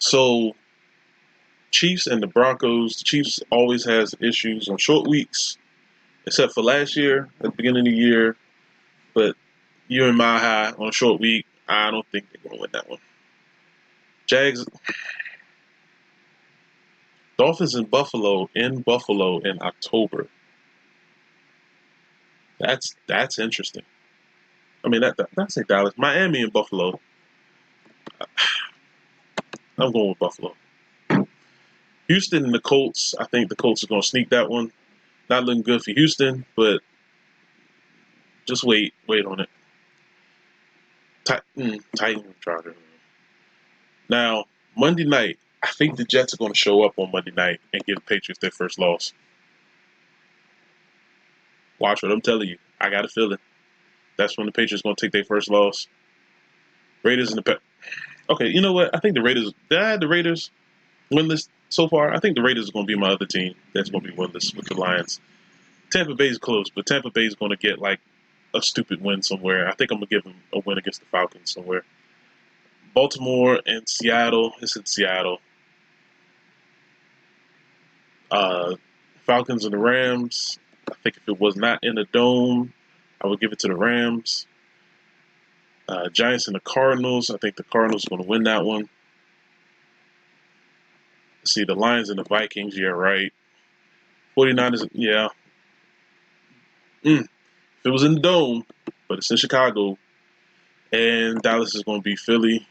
So, Chiefs and the Broncos. The Chiefs always has issues on short weeks, except for last year at the beginning of the year. But you're in Mile High on a short week. I don't think they're going to win that one. Jags, Dolphins in Buffalo in October. That's interesting. I mean, that's like Dallas, Miami, and Buffalo. I'm going with Buffalo. Houston and the Colts. I think the Colts are going to sneak that one. Not looking good for Houston, but just wait on it. Titan Charger. Now Monday night, I think the Jets are going to show up on Monday night and give the Patriots their first loss. Watch what I'm telling you. I got a feeling that's when the Patriots are going to take their first loss. Raiders and the Okay, you know what? I think the Raiders. The Raiders winless so far. I think the Raiders are going to be my other team that's going to be winless with the Lions. Tampa Bay is close, but Tampa Bay is going to get like a stupid win somewhere. I think I'm going to give them a win against the Falcons somewhere. Baltimore and Seattle. It's in Seattle. Uh, Falcons and the Rams. I think if it was not in the dome, I would give it to the Rams. Giants and the Cardinals. I think the Cardinals are going to win that one. See, the Lions and the Vikings. Yeah, right. 49ers. Yeah. If it was in the dome, but it's in Chicago. And Dallas is going to be Philly.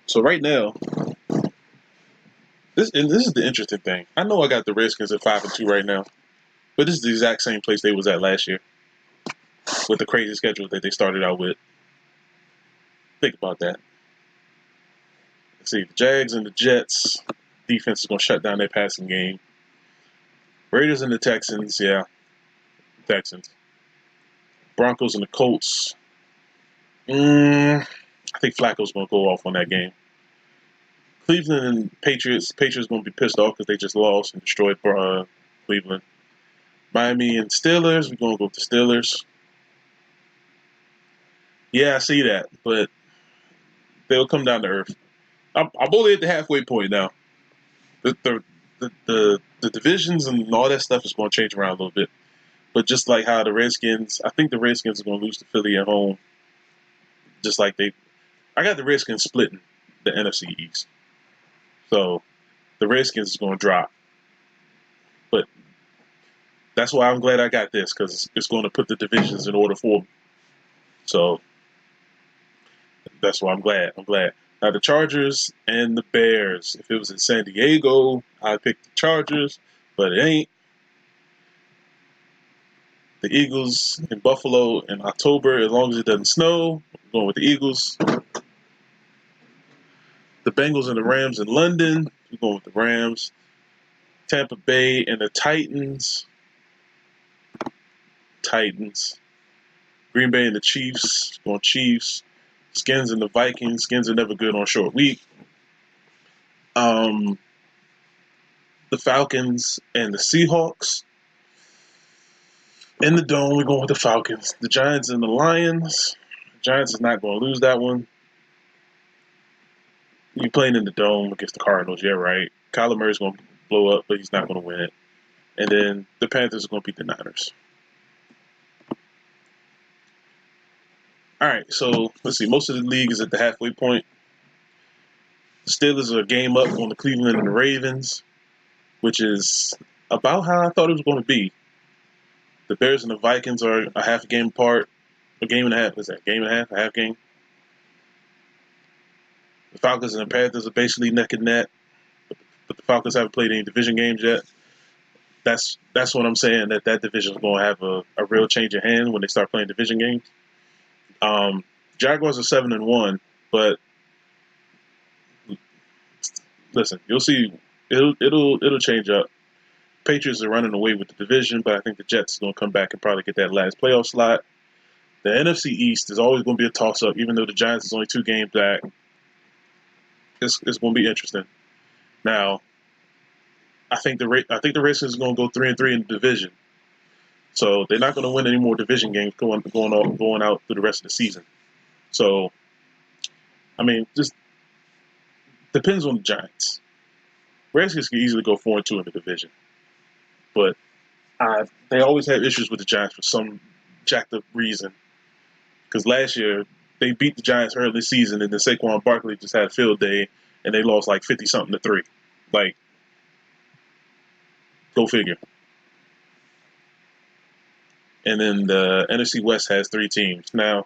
So right now, this is the interesting thing. I know I got the Redskins at 5-2 right now, but this is the exact same place they was at last year with the crazy schedule that they started out with. Think about that. Let's see, the Jags and the Jets defense is going to shut down their passing game. Raiders and the Texans, yeah, Texans. Broncos and the Colts. I think Flacco's going to go off on that game. Cleveland and Patriots. Patriots going to be pissed off because they just lost and destroyed Cleveland. Miami and Steelers. We're going to go with the Steelers. Yeah, I see that, but they'll come down to earth. I'm only at the halfway point now. The divisions and all that stuff is going to change around a little bit. But just like how the Redskins, I think the Redskins are going to lose to Philly at home. Just like I got the Redskins splitting the NFC East. So the Redskins is going to drop. But that's why I'm glad I got this, because it's going to put the divisions in order for me. So that's why I'm glad. Now the Chargers and the Bears. If it was in San Diego, I'd pick the Chargers, but it ain't. The Eagles in Buffalo in October, as long as it doesn't snow, I'm going with the Eagles. The Bengals and the Rams in London, I'm going with the Rams. Tampa Bay and the Titans. Green Bay and the Chiefs, going Chiefs. Skins and the Vikings. Skins are never good on a short week. The Falcons and the Seahawks. In the dome, we're going with the Falcons. The Giants and the Lions. The Giants is not going to lose that one. You're playing in the dome against the Cardinals. Yeah, right. Kyler Murray's going to blow up, but he's not going to win it. And then the Panthers are going to beat the Niners. All right, so let's see. Most of the league is at the halfway point. The Steelers are a game up on the Cleveland and the Ravens, which is about how I thought it was going to be. The Bears and the Vikings are a half a game apart. A game and a half. Is that a game and a half? A half game? The Falcons and the Panthers are basically neck and neck, but the Falcons haven't played any division games yet. That's what I'm saying, that division is going to have a real change of hand when they start playing division games. Jaguars are 7-1, but listen, you'll see it'll change up. Patriots are running away with the division, but I think the Jets are going to come back and probably get that last playoff slot. The NFC East is always going to be a toss up, even though the Giants is only 2 games back. It's going to be interesting. Now, I think the Redskins are going to go 3-3 in the division, so they're not going to win any more division games going out through the rest of the season. So, I mean, just depends on the Giants. Redskins can easily go 4-2 in the division, but they always have issues with the Giants for some jacked up reason. Because last year they beat the Giants early season, and then Saquon Barkley just had a field day, and they lost like 50 something to 3. Like, go figure. And then the NFC West has 3 teams now.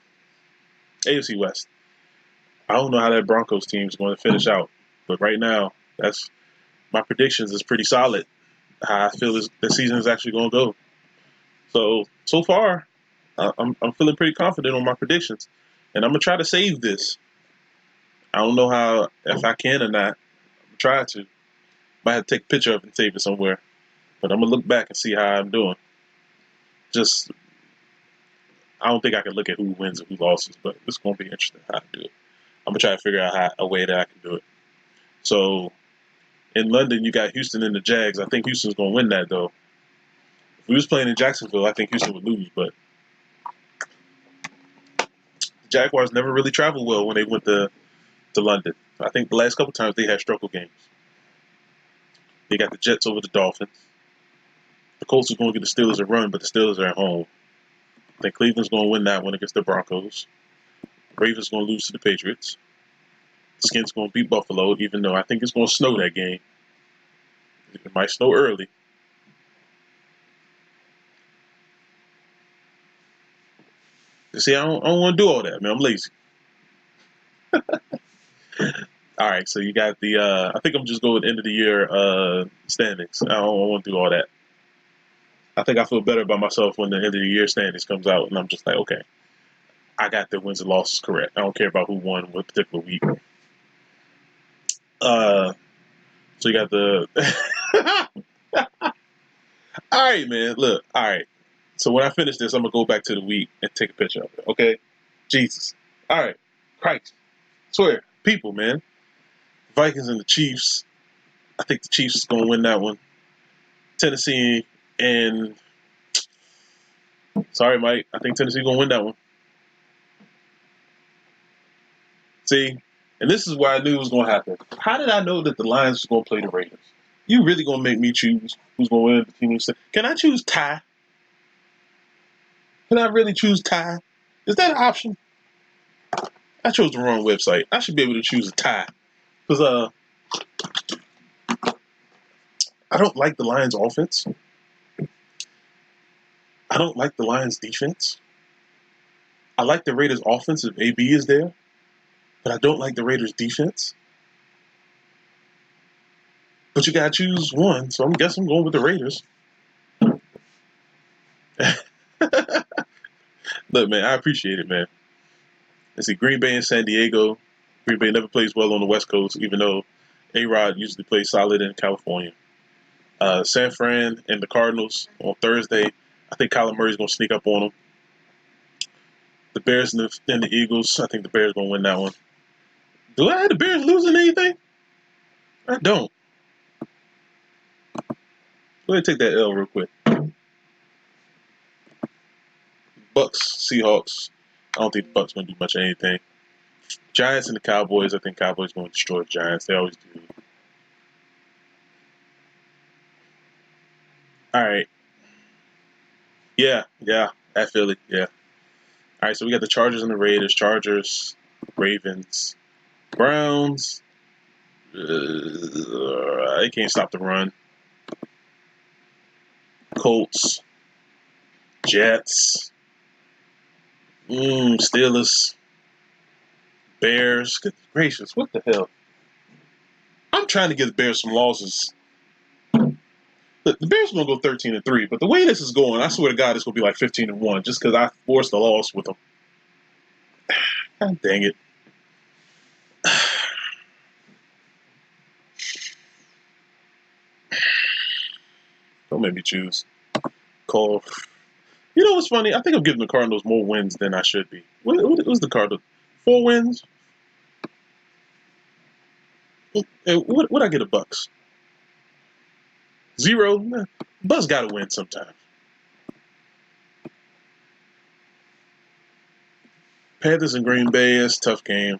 AFC West. I don't know how that Broncos team is going to finish out, but right now, that's my predictions is pretty solid. How I feel the season is actually going to go. So far, I'm feeling pretty confident on my predictions, and I'm gonna try to save this. I don't know how if I can or not. I'm trying to. Might have to take a picture of it and save it somewhere, but I'm gonna look back and see how I'm doing. Just I don't think I can look at who wins and who loses, but it's gonna be interesting how to do it. I'm gonna try to figure out a way that I can do it. So in London, you got Houston and the Jags. I think Houston's gonna win that though. If we was playing in Jacksonville, I think Houston would lose, but the Jaguars never really traveled well when they went to London. I think the last couple times they had struggle games. They got the Jets over the Dolphins. The Colts are going to get the Steelers a run, but the Steelers are at home. I think Cleveland's going to win that one against the Broncos. Ravens going to lose to the Patriots. The Skins going to beat Buffalo, even though I think it's going to snow that game. It might snow early. You see, I don't want to do all that, man. I'm lazy. All right, so you got the. I think I'm just going with end of the year standings. I don't want to do all that. I think I feel better about myself when the end of the year standings comes out, and I'm just like, okay, I got the wins and losses correct. I don't care about who won what particular week. Uh, so you got the. All right, man. Look, all right. So when I finish this, I'm gonna go back to the week and take a picture of it. Okay? Jesus. All right. Christ. Swear, people, man. Vikings and the Chiefs. I think the Chiefs is gonna win that one. Tennessee and sorry, Mike. I think Tennessee gonna win that one. See, and this is where I knew it was gonna happen. How did I know that the Lions was gonna play the Raiders? You really gonna make me choose who's gonna win between these? Can I choose tie? Can I really choose tie? Is that an option? I chose the wrong website. I should be able to choose a tie because I don't like the Lions' offense. I don't like the Lions' defense. I like the Raiders' offense if AB is there, but I don't like the Raiders' defense. But you gotta choose one, so I'm guessing I'm going with the Raiders. Look, man, I appreciate it, man. Let's see, Green Bay and San Diego. Green Bay never plays well on the West Coast, even though A-Rod usually plays solid in California. San Fran and the Cardinals on Thursday. I think Kyler Murray's going to sneak up on them. The Bears and the Eagles. I think the Bears going to win that one. Do I have the Bears losing anything? I don't. Go ahead and take that L real quick. Bucks, Seahawks. I don't think the Bucks going to do much of anything. Giants and the Cowboys. I think Cowboys going to destroy the Giants. They always do. All right. Yeah. At Philly. Yeah. All right, so we got the Chargers and the Raiders. Chargers, Ravens, Browns. They can't stop the run. Colts, Jets, Steelers, Bears. Good gracious, what the hell? I'm trying to give the Bears some losses. The Bears are gonna go 13-3, but the way this is going, I swear to God, it's gonna be like 15-1, just because I forced the loss with them. God dang it! Don't make me choose. Call. You know what's funny? I think I'm giving the Cardinals more wins than I should be. What was the Cardinals? 4 wins? What I get a Bucks? 0? Bucks got to win sometime. Panthers and Green Bay, is a tough game.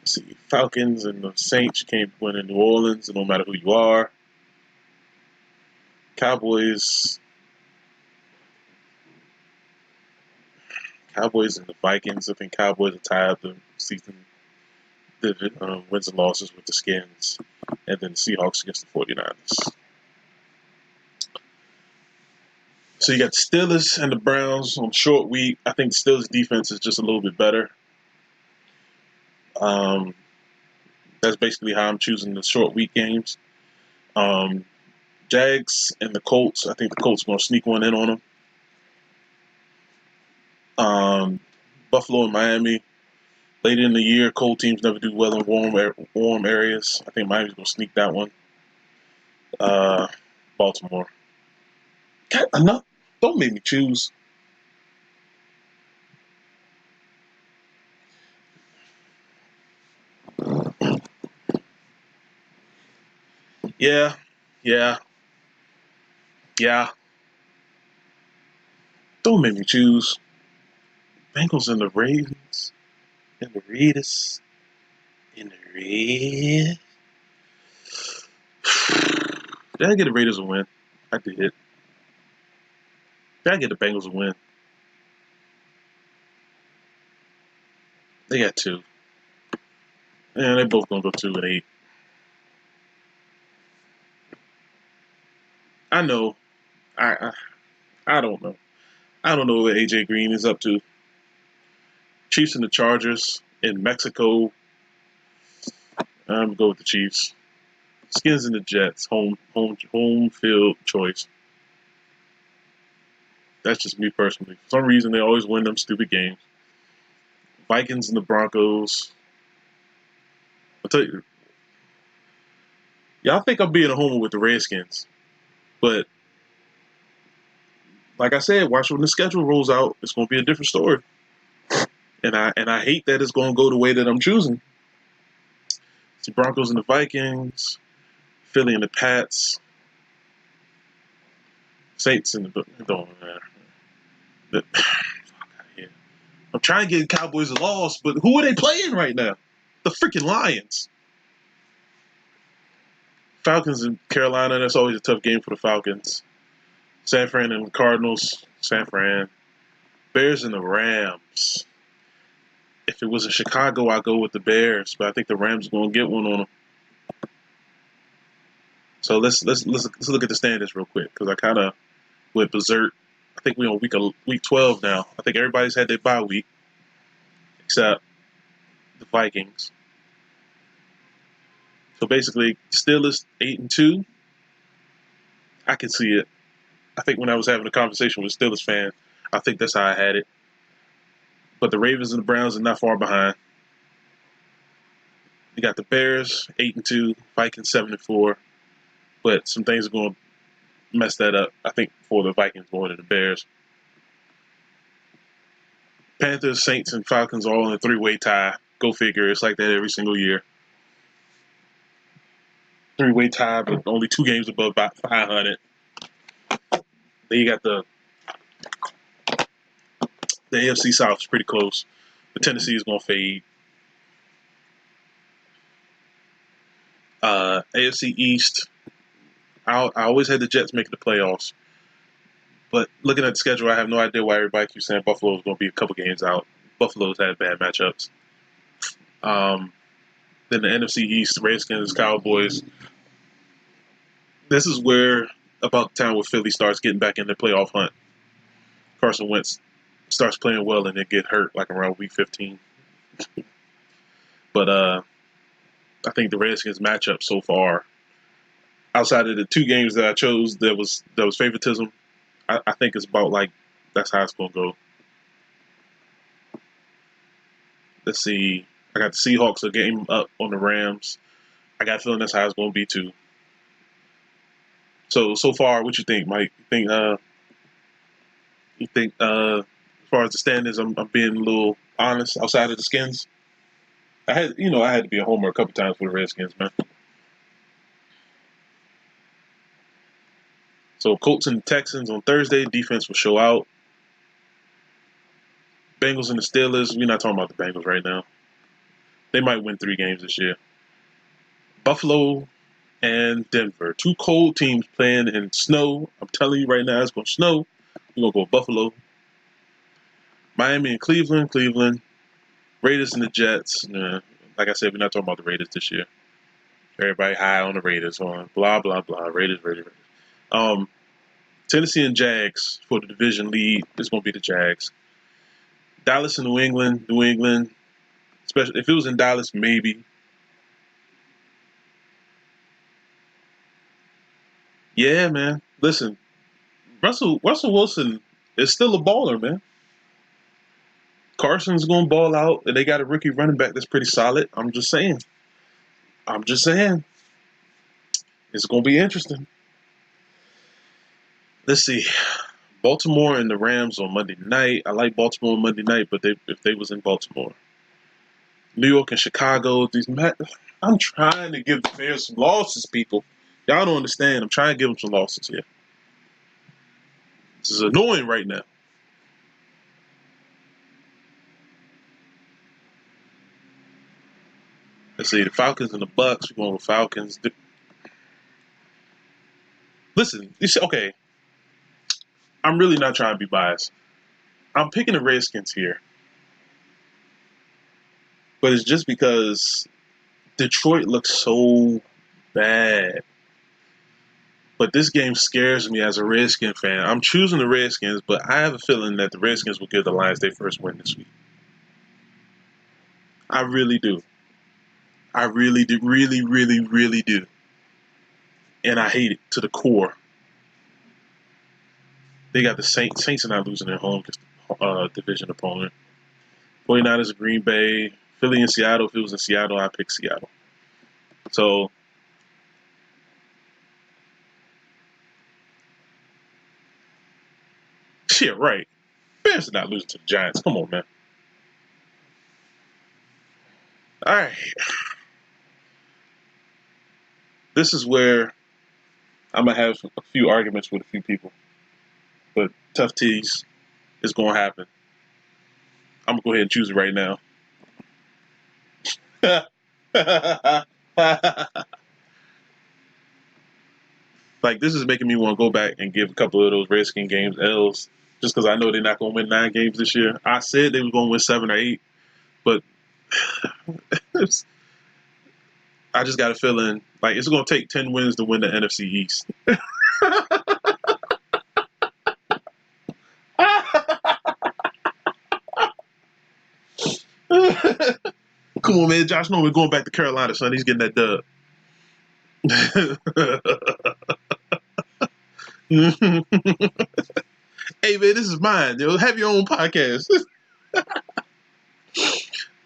Let's see, Falcons and the Saints can't win in New Orleans, no matter who you are. Cowboys and the Vikings. I think Cowboys are tied up the season wins and losses with the Skins, and then the Seahawks against the 49ers. So you got the Steelers and the Browns on short week. I think the Steelers defense is just a little bit better. That's basically how I'm choosing the short week games. Jags and the Colts. I think the Colts are going to sneak one in on them. Buffalo and Miami. Late in the year, cold teams never do well in warm areas. I think Miami's going to sneak that one. Baltimore. God, enough. Don't make me choose. Yeah. Don't make me choose. Bengals and the Ravens. And the Raiders. And the Raiders. Did I get the Raiders a win? I did. Did I get the Bengals a win? They got 2. And they're both going to go 2-8. I know. I don't know. I don't know what AJ Green is up to. Chiefs and the Chargers in Mexico. I'm gonna go with the Chiefs. Skins and the Jets. Home field choice. That's just me personally. For some reason, they always win them stupid games. Vikings and the Broncos. I'll tell you. Y'all think I'm being a homer with the Redskins, but like I said, watch when the schedule rolls out. It's gonna be a different story. And I hate that it's gonna go the way that I'm choosing. It's the Broncos and the Vikings. Philly and the Pats. Saints and the don't matter. I'm trying to get Cowboys a loss, but who are they playing right now? The freaking Lions. Falcons and Carolina, that's always a tough game for the Falcons. San Fran and Cardinals, San Fran. Bears and the Rams. If it was in Chicago, I'd go with the Bears, but I think the Rams are going to get one on them. So let's look at the standings real quick because I kind of went berserk. I think we're on week 12 now. I think everybody's had their bye week except the Vikings. So basically, Steelers 8-2. I can see it. I think when I was having a conversation with a Steelers fan, I think that's how I had it. But the Ravens and the Browns are not far behind. You got the Bears 8-2, Vikings 7-4. But some things are going to mess that up. I think for the Vikings more than the Bears. Panthers, Saints, and Falcons are all in a 3-way tie. Go figure. It's like that every single year. 3-way tie, but only 2 games above 500. Then you got the AFC South is pretty close. But Tennessee is going to fade. AFC East, I always had the Jets making the playoffs. But looking at the schedule, I have no idea why everybody keeps saying Buffalo is going to be a couple games out. Buffalo's had bad matchups. Then the NFC East, Redskins, Cowboys. This is where about the time where Philly starts getting back in the playoff hunt. Carson Wentz starts playing well and then get hurt like around week 15. But I think the Redskins matchup so far, outside of the two games that I chose, that was favoritism. I think it's about like that's how it's gonna go. Let's see. I got the Seahawks a game up on the Rams. I got a feeling that's how it's gonna be too. So far, what you think, Mike? You think as far as the standings, I'm being a little honest outside of the Skins. I had to be a homer a couple times for the Redskins, man. So Colts and Texans on Thursday, defense will show out. Bengals and the Steelers, we're not talking about the Bengals right now. They might win 3 games this year. Buffalo and Denver, 2 cold teams playing in snow. I'm telling you right now, it's going to snow. We're going to go Buffalo. Miami and Cleveland. Raiders and the Jets. Like I said, we're not talking about the Raiders this year. Everybody high on the Raiders, on blah, blah, blah. Raiders. Tennessee and Jags for the division lead. It's going to be the Jags. Dallas and New England. Especially if it was in Dallas, maybe. Yeah, man. Listen, Russell Wilson is still a baller, man. Carson's going to ball out, and they got a rookie running back that's pretty solid. I'm just saying. It's going to be interesting. Let's see. Baltimore and the Rams on Monday night. I like Baltimore on Monday night, but if they was in Baltimore. New York and Chicago. I'm trying to give the Bears some losses, people. Y'all don't understand. I'm trying to give them some losses here. This is annoying right now. Let's see. The Falcons and the Bucks. We're going with Falcons. Listen, okay. I'm really not trying to be biased. I'm picking the Redskins here. But it's just because Detroit looks so bad. But this game scares me as a Redskin fan. I'm choosing the Redskins, but I have a feeling that the Redskins will give the Lions their first win this week. I really do. I really do. Really, really, really do. And I hate it to the core. They got the Saints. Saints are not losing their home division opponent. 49ers of Green Bay. Philly and Seattle. If it was in Seattle, I'd pick Seattle. So, yeah, right. Bears are not losing to the Giants. Come on, man. All right. This is where I'm going to have a few arguments with a few people. But tough tease is going to happen. I'm going to go ahead and choose it right now. Like, this is making me want to go back and give a couple of those Redskin games L's just because I know they're not going to win 9 games this year. I said they were going to win 7 or 8, but I just got a feeling like it's going to take 10 wins to win the NFC East. Come on, man. Josh Norman going back to Carolina, son. He's getting that dub. Hey, man, this is mine. Yo, have your own podcast.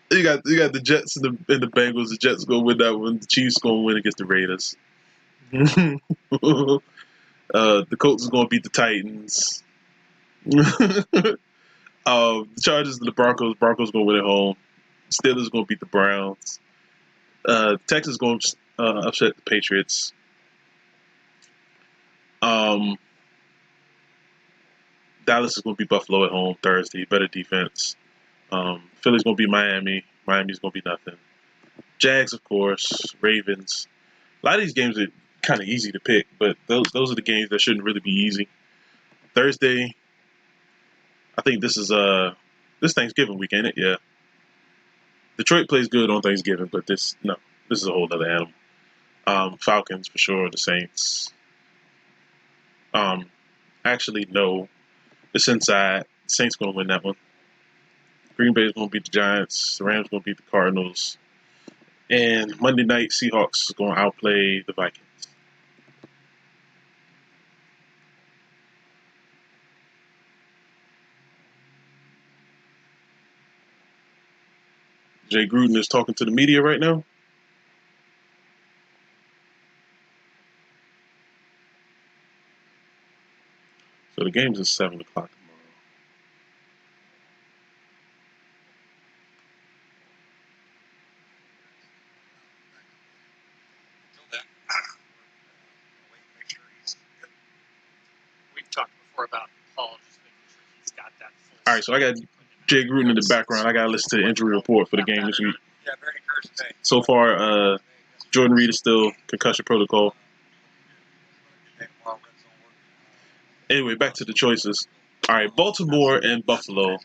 You got the Jets and the Bengals. The Jets gonna win that one. The Chiefs gonna win against the Raiders. The Colts is gonna beat the Titans. The Chargers and the Broncos. Broncos gonna win at home. Steelers gonna beat the Browns. Texas gonna upset the Patriots. Dallas is gonna beat Buffalo at home Thursday. Better defense. Philly's gonna beat Miami. Miami's gonna be nothing. Jags, of course. Ravens. A lot of these games are kind of easy to pick, but those are the games that shouldn't really be easy. Thursday, I think this is this Thanksgiving week, ain't it? Yeah. Detroit plays good on Thanksgiving, but this is a whole other animal. Falcons for sure. The Saints. Actually, no. It's inside. The Saints gonna win that one. Green Bay is gonna beat the Giants. The Rams gonna beat the Cardinals. And Monday night, Seahawks is gonna outplay the Vikings. Jay Gruden is talking to the media right now. So the game's at 7 o'clock tomorrow. We've talked before about Paul just making sure he's got that full. All right, so I got Jay Gruden in the background. I got to listen to the injury report for the game this week. Yeah, very encouraged today. So far, Jordan Reed is still concussion protocol. Anyway, back to the choices. All right, Baltimore and Buffalo.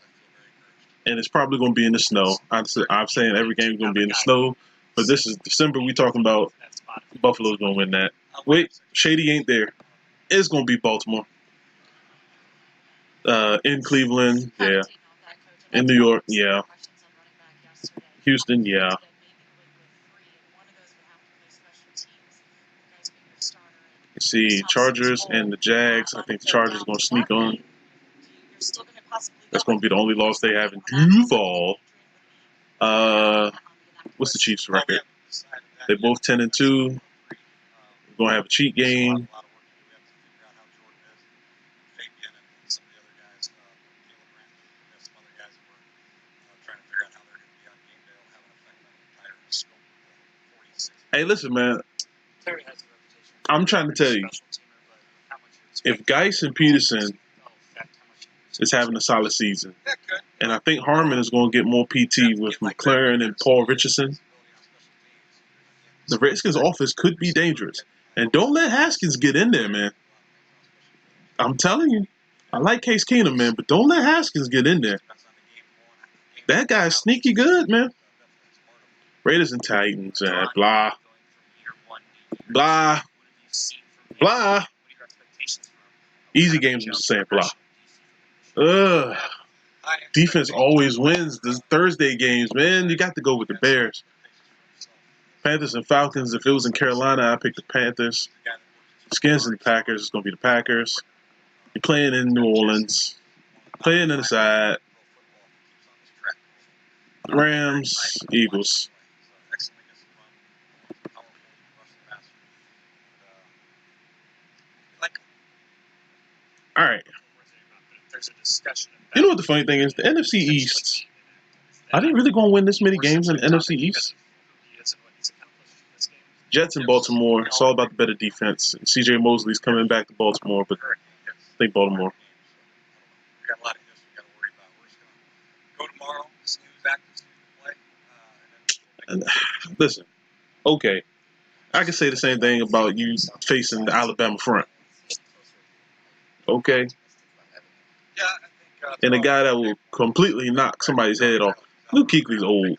And it's probably going to be in the snow. I'm saying every game is going to be in the snow. But this is December we talking about. Buffalo's going to win that. Wait, Shady ain't there. It's going to be Baltimore. In Cleveland, yeah. In New York, yeah. Houston, yeah. You see, Chargers and the Jags. I think the Chargers are going to sneak on. That's going to be the only loss they have in Duval. What's the Chiefs' record? They're both 10-2. We're going to have a cheat game. Hey, listen, man. I'm trying to tell you, if Geis and Peterson is having a solid season, and I think Harmon is going to get more PT with McLaren and Paul Richardson, the Redskins' offense could be dangerous. And don't let Haskins get in there, man. I'm telling you. I like Case Keenum, man, but don't let Haskins get in there. That guy's sneaky good, man. Raiders and Titans, blah. Blah. Blah. Easy games, I'm just saying, blah. Defense always wins the Thursday games, man. You got to go with the Bears. Panthers and Falcons. If it was in Carolina, I'd pick the Panthers. Skins and the Packers. It's going to be the Packers. You're playing in New Orleans. Playing in the side. Rams, Eagles. All right. You know what the funny thing is? The NFC East. Are they really going to win this many games in the NFC East? Jets and Baltimore. It's all about the better defense. CJ Mosley's coming back to Baltimore, but I think Baltimore. We got a lot of this we got to worry about. We're just going to go tomorrow, snooze active, snooze play. Listen, okay. I can say the same thing about you facing the Alabama front. Okay. Yeah, I think. And a guy that will completely knock somebody's head off. Luke Kuechly's old.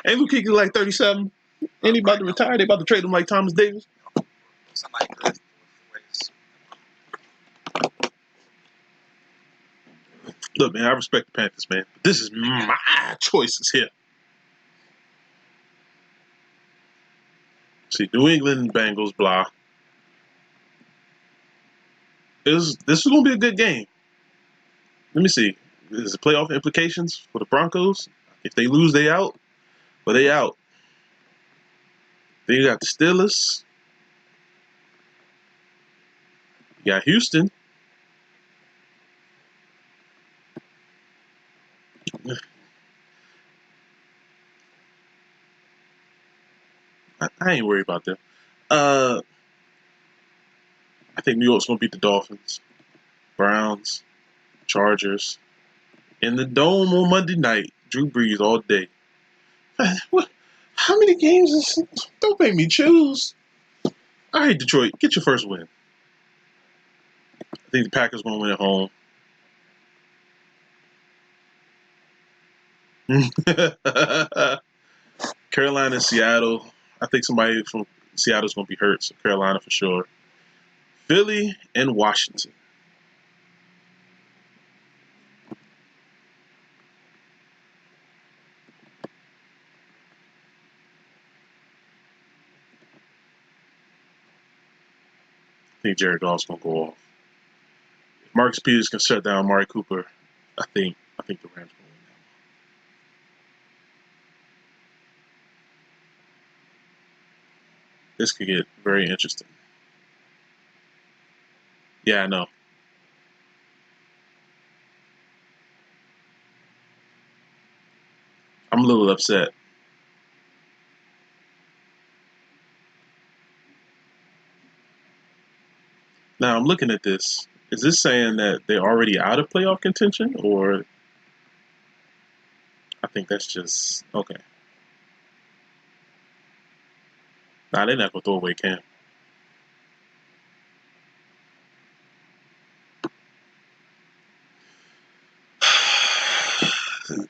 Ain't Luke Kuechly like 37? Ain't he about to retire? They about to trade him like Thomas Davis? Look, man, I respect the Panthers, man. But this is my choices here. See, New England, Bengals, blah. This is going to be a good game. Let me see. Is the playoff implications for the Broncos? If they lose, they out. But they out. Then you got the Steelers. You got Houston. I ain't worried about them. I think New York's going to beat the Dolphins. Browns. Chargers. In the Dome on Monday night. Drew Brees all day. What? How many games is... Don't make me choose. All right, Detroit. Get your first win. I think the Packers going to win at home. Carolina and Seattle. I think somebody from Seattle's going to be hurt, so Carolina for sure. Philly and Washington. I think Jared Goff's going to go off. If Marcus Peters can shut down Amari Cooper, I think the Rams going to win that one. This could get very interesting. Yeah, I know. I'm a little upset. Now I'm looking at this. Is this saying that they're already out of playoff contention, or I think that's just okay? Nah, they're not gonna throw away Cam.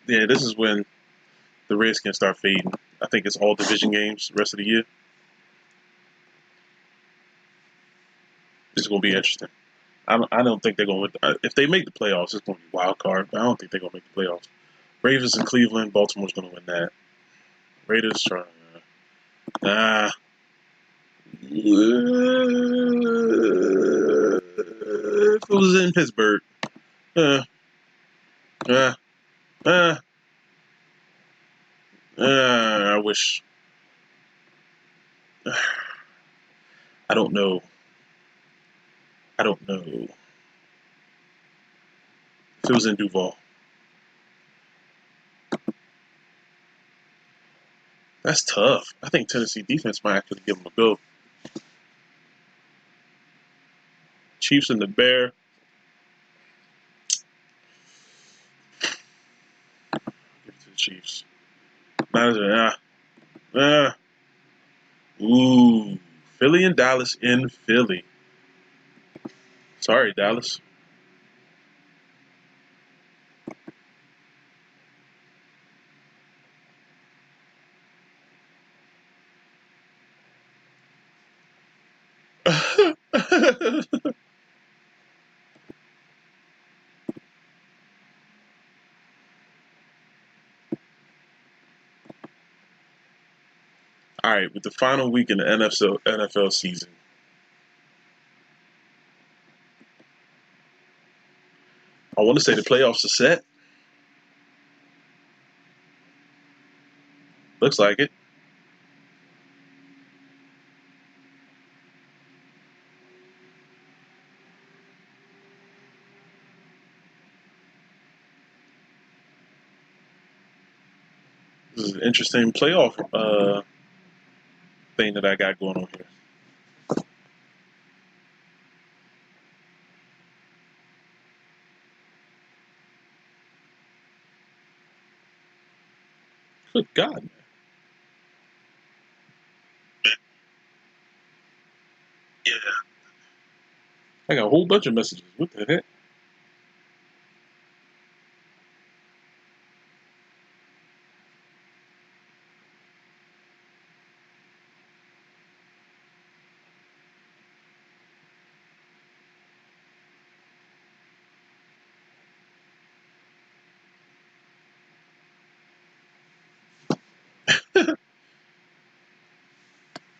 Yeah, this is when the Redskins start fading. I think it's all division games the rest of the year. This is gonna be interesting. I don't think they're going to. If they make the playoffs, it's going to be wild card. But I don't think they're going to make the playoffs. Ravens and Cleveland, Baltimore's going to win that. Raiders trying. Nah. If it was in Pittsburgh, uh, uh, uh, I wish. I don't know. I don't know. If it was in Duval. That's tough. I think Tennessee defense might actually give them a go. Chiefs and the Bear. Give it to the Chiefs. Ooh. Philly and Dallas in Philly. Sorry, Dallas. All right, with the final week in the NFL season, I want to say the playoffs are set. Looks like it. This is an interesting playoff thing that I got going on here. Good God, man. Yeah. I got a whole bunch of messages. What the heck?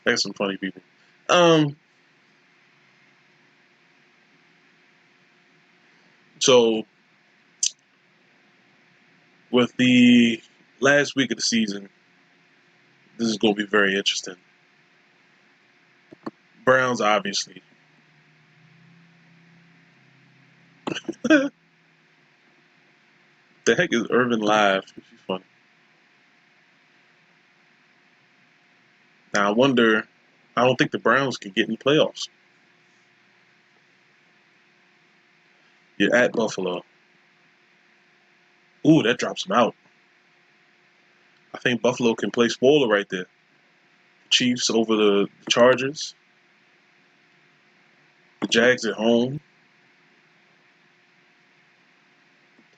I got some funny people. So with the last week of the season, this is going to be very interesting. Browns, obviously. The heck is Irvin live? Which is funny. Now I wonder. I don't think the Browns can get in the playoffs. You're at Buffalo. Ooh, that drops them out. I think Buffalo can play spoiler right there. Chiefs over the Chargers. The Jags at home.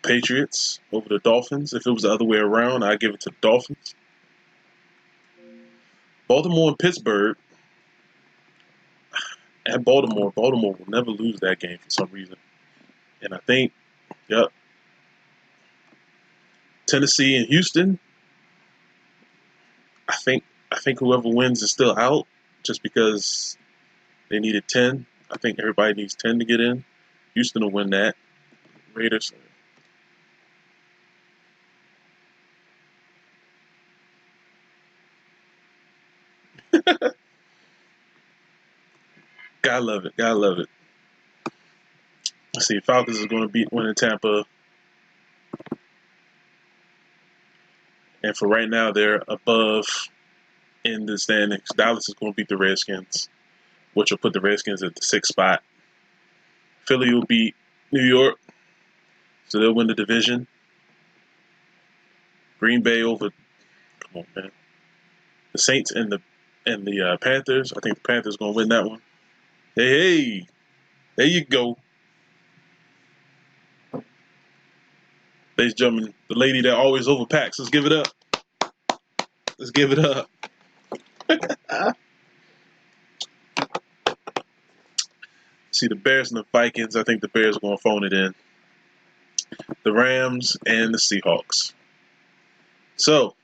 Patriots over the Dolphins. If it was the other way around, I'd give it to the Dolphins. Baltimore and Pittsburgh. At Baltimore will never lose that game for some reason. And I think, yep, Tennessee and Houston. I think whoever wins is still out, just because they needed 10. I think everybody needs 10 to get in. Houston will win that. Raiders. Gotta love it. Gotta love it. Let's see. Falcons is going to beat winning Tampa. And for right now, they're above in the standings. Dallas is going to beat the Redskins, which will put the Redskins at the 6th spot. Philly will beat New York, so they'll win the division. Green Bay over, come on, man. The Saints and the Panthers. I think the Panthers going to win that one. Hey, there you go. Ladies and gentlemen, the lady that always overpacks. Let's give it up. Let's give it up. See, the Bears and the Vikings. I think the Bears are going to phone it in. The Rams and the Seahawks. So,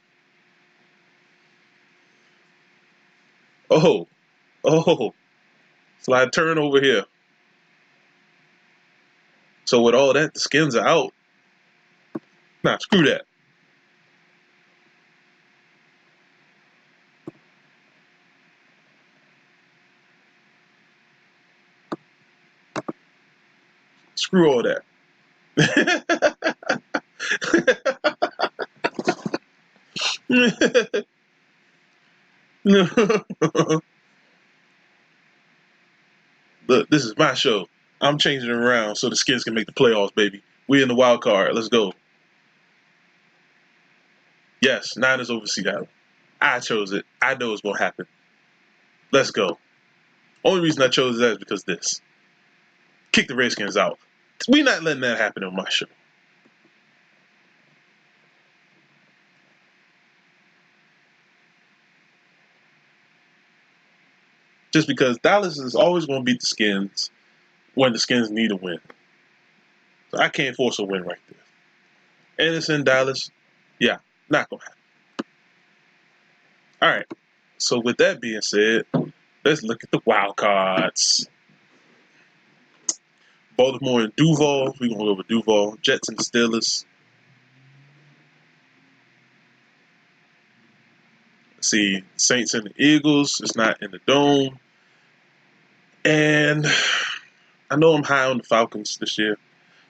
slide turn over here. So with all that, the Skins are out. Nah, screw that. Screw all that. Look, this is my show. I'm changing it around so the Skins can make the playoffs, baby. We in the wild card. Let's go. Yes, Niners over Seattle. I chose it. I know it's going to happen. Let's go. Only reason I chose that is because this. Kick the Redskins out. We're not letting that happen on my show. Just because Dallas is always going to beat the Skins when the Skins need a win. So I can't force a win right there. Anderson, Dallas, yeah, not going to happen. All right. So with that being said, let's look at the wild cards. Baltimore and Duval. We're going to go with Duval. Jets and Steelers. Let's see, Saints and the Eagles. It's not in the dome. And I know I'm high on the Falcons this year,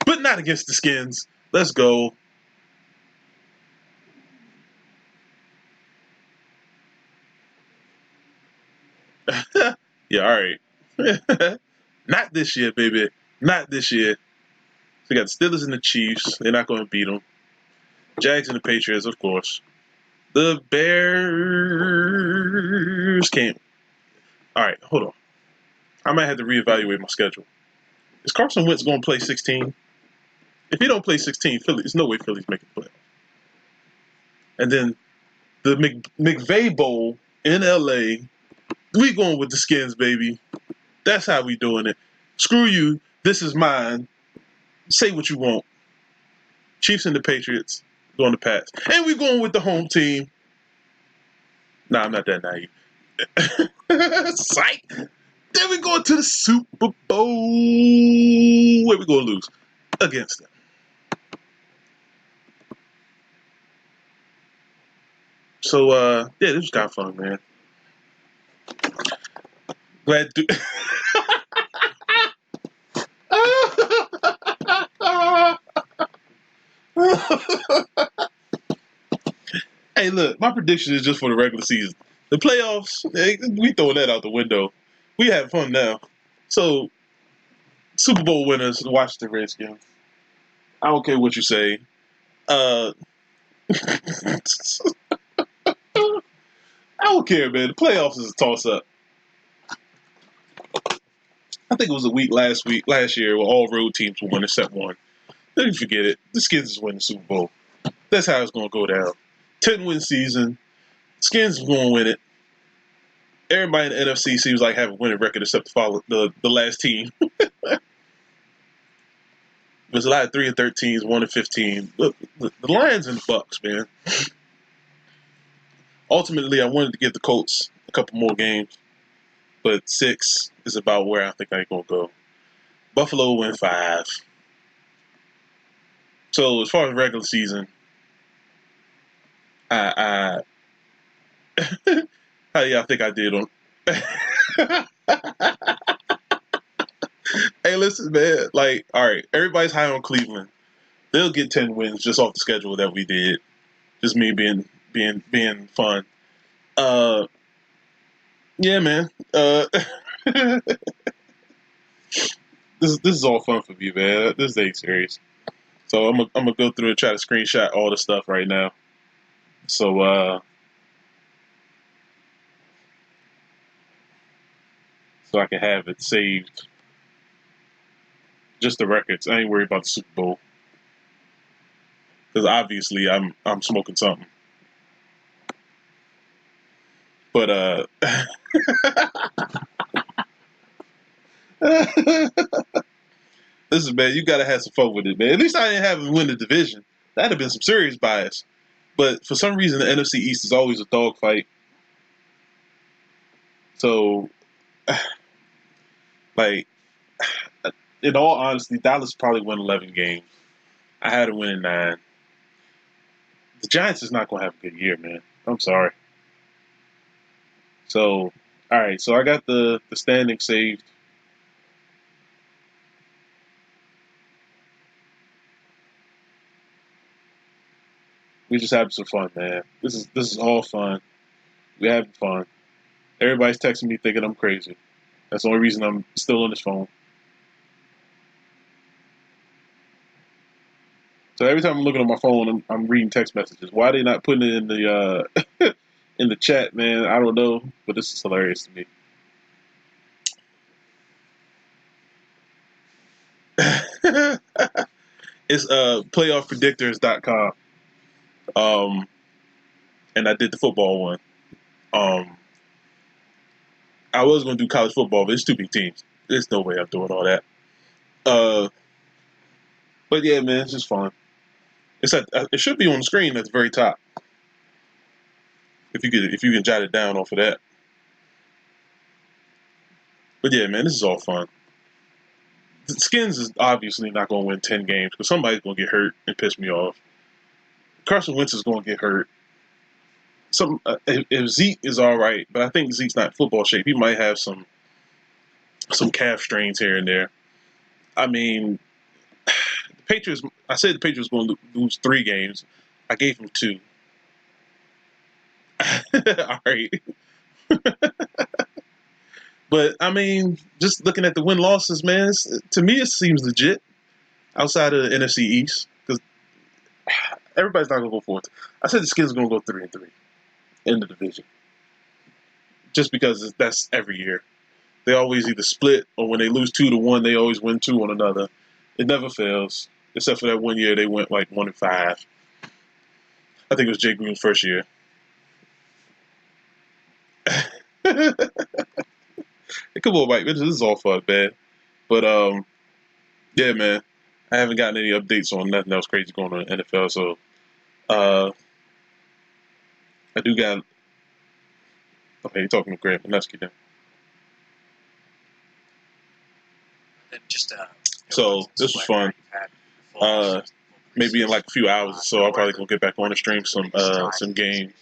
but not against the Skins. Let's go. Yeah, all right. Not this year, baby. Not this year. We got the Steelers and the Chiefs. They're not going to beat them. Jags and the Patriots, of course. The Bears can't. All right, hold on. I might have to reevaluate my schedule. Is Carson Wentz going to play 16? If he don't play 16, Philly, there's no way Philly's making the playoffs. And then the McVay Bowl in LA. We going with the Skins, baby. That's how we doing it. Screw you. This is mine. Say what you want. Chiefs and the Patriots going to pass. And we going with the home team. Nah, I'm not that naive. Psych. Then we going to the Super Bowl. Where we going to lose? Against them. So, yeah, this was kind of fun, man. Glad to... Hey, look, my prediction is just for the regular season. The playoffs, we throwing that out the window. We have fun now. So, Super Bowl winners, the Washington Redskins. I don't care what you say. I don't care, man. The playoffs is a toss-up. I think it was a week last year where all road teams won except one. Let me forget it. The Skins is winning the Super Bowl. That's how it's gonna go down. 10-win season. Skins is gonna win it. Everybody in the NFC seems like have a winning record except the last team. There's a lot of 3-13s, 1-15. Look, the Lions and the Bucks, man. Ultimately, I wanted to give the Colts a couple more games, but 6 is about where I think I'm gonna go. Buffalo win 5. So as far as regular season, I how do y'all think I did on? Hey, listen, man. Like, all right, everybody's high on Cleveland. They'll get 10 wins just off the schedule that we did. Just me being fun. Yeah, man. This is all fun for me, man. This ain't serious. So I'm gonna go through and try to screenshot all the stuff right now. So so I can have it saved. Just the records. I ain't worried about the Super Bowl because obviously I'm smoking something. But this is, man. You gotta have some fun with it, man. At least I didn't have him win the division. That'd have been some serious bias. But for some reason, the NFC East is always a dogfight. So, like, in all honesty, Dallas probably won 11 games. I had to win in 9. The Giants is not going to have a good year, man. I'm sorry. So, all right. So I got the standing saved. We just having some fun, man. This is all fun. We having fun. Everybody's texting me thinking I'm crazy. That's the only reason I'm still on this phone. So every time I'm looking at my phone, I'm reading text messages. Why are they not putting it in the in the chat, man? I don't know, but this is hilarious to me. It's playoffpredictors.com. And I did the football one. I was gonna do college football, but it's 2 big teams. There's no way I'm doing all that. But yeah, man, it's just fun. It should be on the screen at the very top. If you can jot it down off of that. But yeah, man, this is all fun. The Skins is obviously not going to win 10 games because somebody's going to get hurt and piss me off. Carson Wentz is going to get hurt. If Zeke is all right, but I think Zeke's not in football shape. He might have some calf strains here and there. I mean, the Patriots. I said the Patriots going to lose 3 games. I gave them 2. All right. But I mean, just looking at the win losses, man, to me it seems legit outside of the NFC East because everybody's not gonna go 4. I said the Skins are gonna go 3-3 in the division, just because that's every year. They always either split or when they lose 2-1, they always win 2 on another. It never fails, except for that one year they went like 1-5. I think it was Jay Green's first year. Come on, Mike. This is all fun, man. But yeah, man. I haven't gotten any updates on nothing else crazy going on in the NFL. So I do got. Okay, you're talking to Grant Maneski then. And just So this was fun. Maybe in like a few hours or so, I'll probably go get back on and stream some games.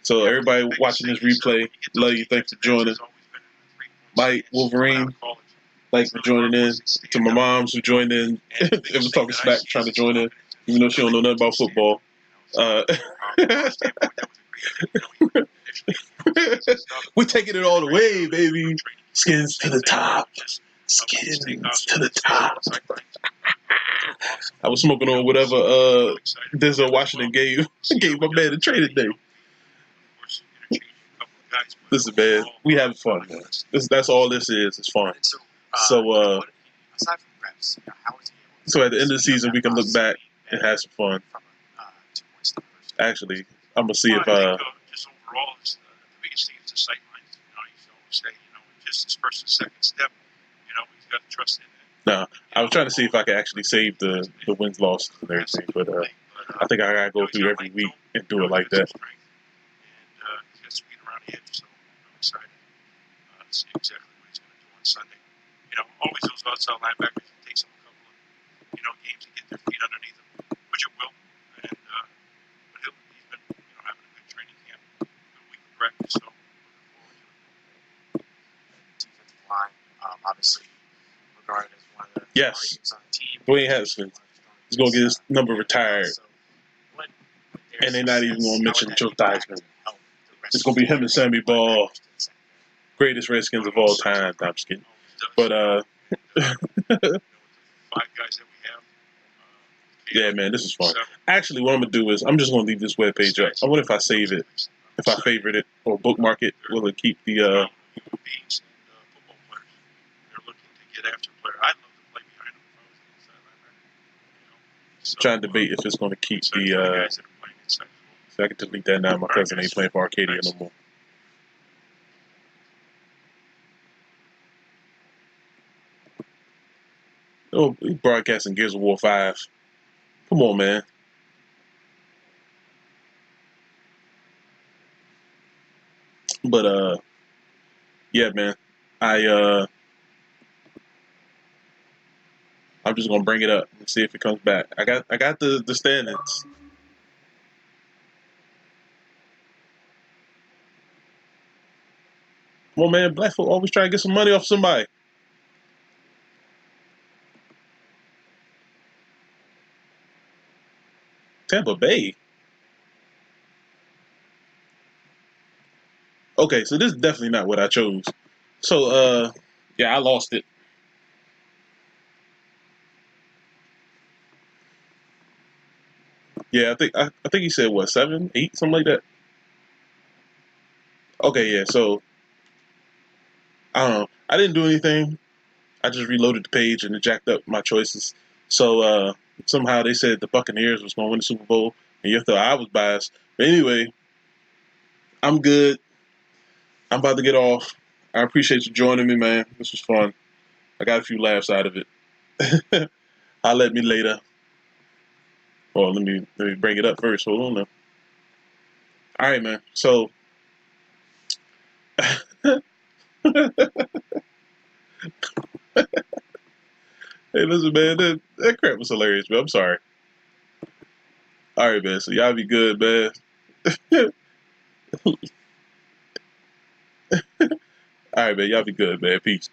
So everybody watching this replay, love you. Thanks for joining. Mike, Wolverine, thanks for joining in. To my moms who joined in and was talking smack, trying to join in, even though she don't know nothing about football. We're taking it all the way, baby. Skins to the top. Skins to the top. I was smoking on whatever Denzel Washington gave my man a trade today. Listen, man, we having fun, man. That's all this is. It's fun. So reps. How is he able to So at the end of the season, we can look back and have some fun. from a 2-point stop? Actually, I'm gonna see Well, if I think just overall, the biggest thing is the sight lines. You used to always say, just his first and second step. He's got to trust in it. no, I was trying to see if I could actually save the wins losses and everything, but I think I gotta go through every week and do it like that. And he's got speed around the edge, so I'm excited to see exactly what he's going to do on Sunday. Always those outside linebackers, it takes them a couple of games to get their feet underneath them, which it will. And but he's been having a good training camp, a good week of practice, so looking forward to it. Defensive line, obviously regarded as one of the Yes, on the team. Dwayne Haskins is gonna get his number retired, and they're not even gonna mention Joe Theismann. It's gonna be him and Sammy Ball, greatest Redskins of all time. I'm just kidding, but 5 guys that we have. yeah, man, this is fun. Actually, what I'm gonna do is I'm just gonna leave this webpage up. I wonder if I save it, if I favorite it or bookmark it, will it keep the Human beings and football players. They're looking to get after a player. I'd love to play behind them if I was an inside linebacker. So, trying to debate if it's gonna keep the guys that are playing inside. so I can delete that now. My cousin ain't playing for Arcadia no more. Oh, he's broadcasting Gears of War 5. Come on, man. But yeah, man. I'm just gonna bring it up and see if it comes back. I got the standings. Come on, man. Blackfoot always try to get some money off somebody. Tampa Bay. Okay, so this is definitely not what I chose. So yeah, I lost it. Yeah, I think he said what, 7, 8, something like that. Okay, yeah. So I don't know. I didn't do anything. I just reloaded the page and it jacked up my choices. So somehow they said the Buccaneers was going to win the Super Bowl, and you thought I was biased. But anyway, I'm good. I'm about to get off. I appreciate you joining me, man. This was fun. I got a few laughs out of it. Holler at me later. Well, let me bring it up first. Hold on now. All right, man. So, hey, listen, man. That crap was hilarious, man. I'm sorry. All right, man. So y'all be good, man. All right, man. Y'all be good, man. Peace.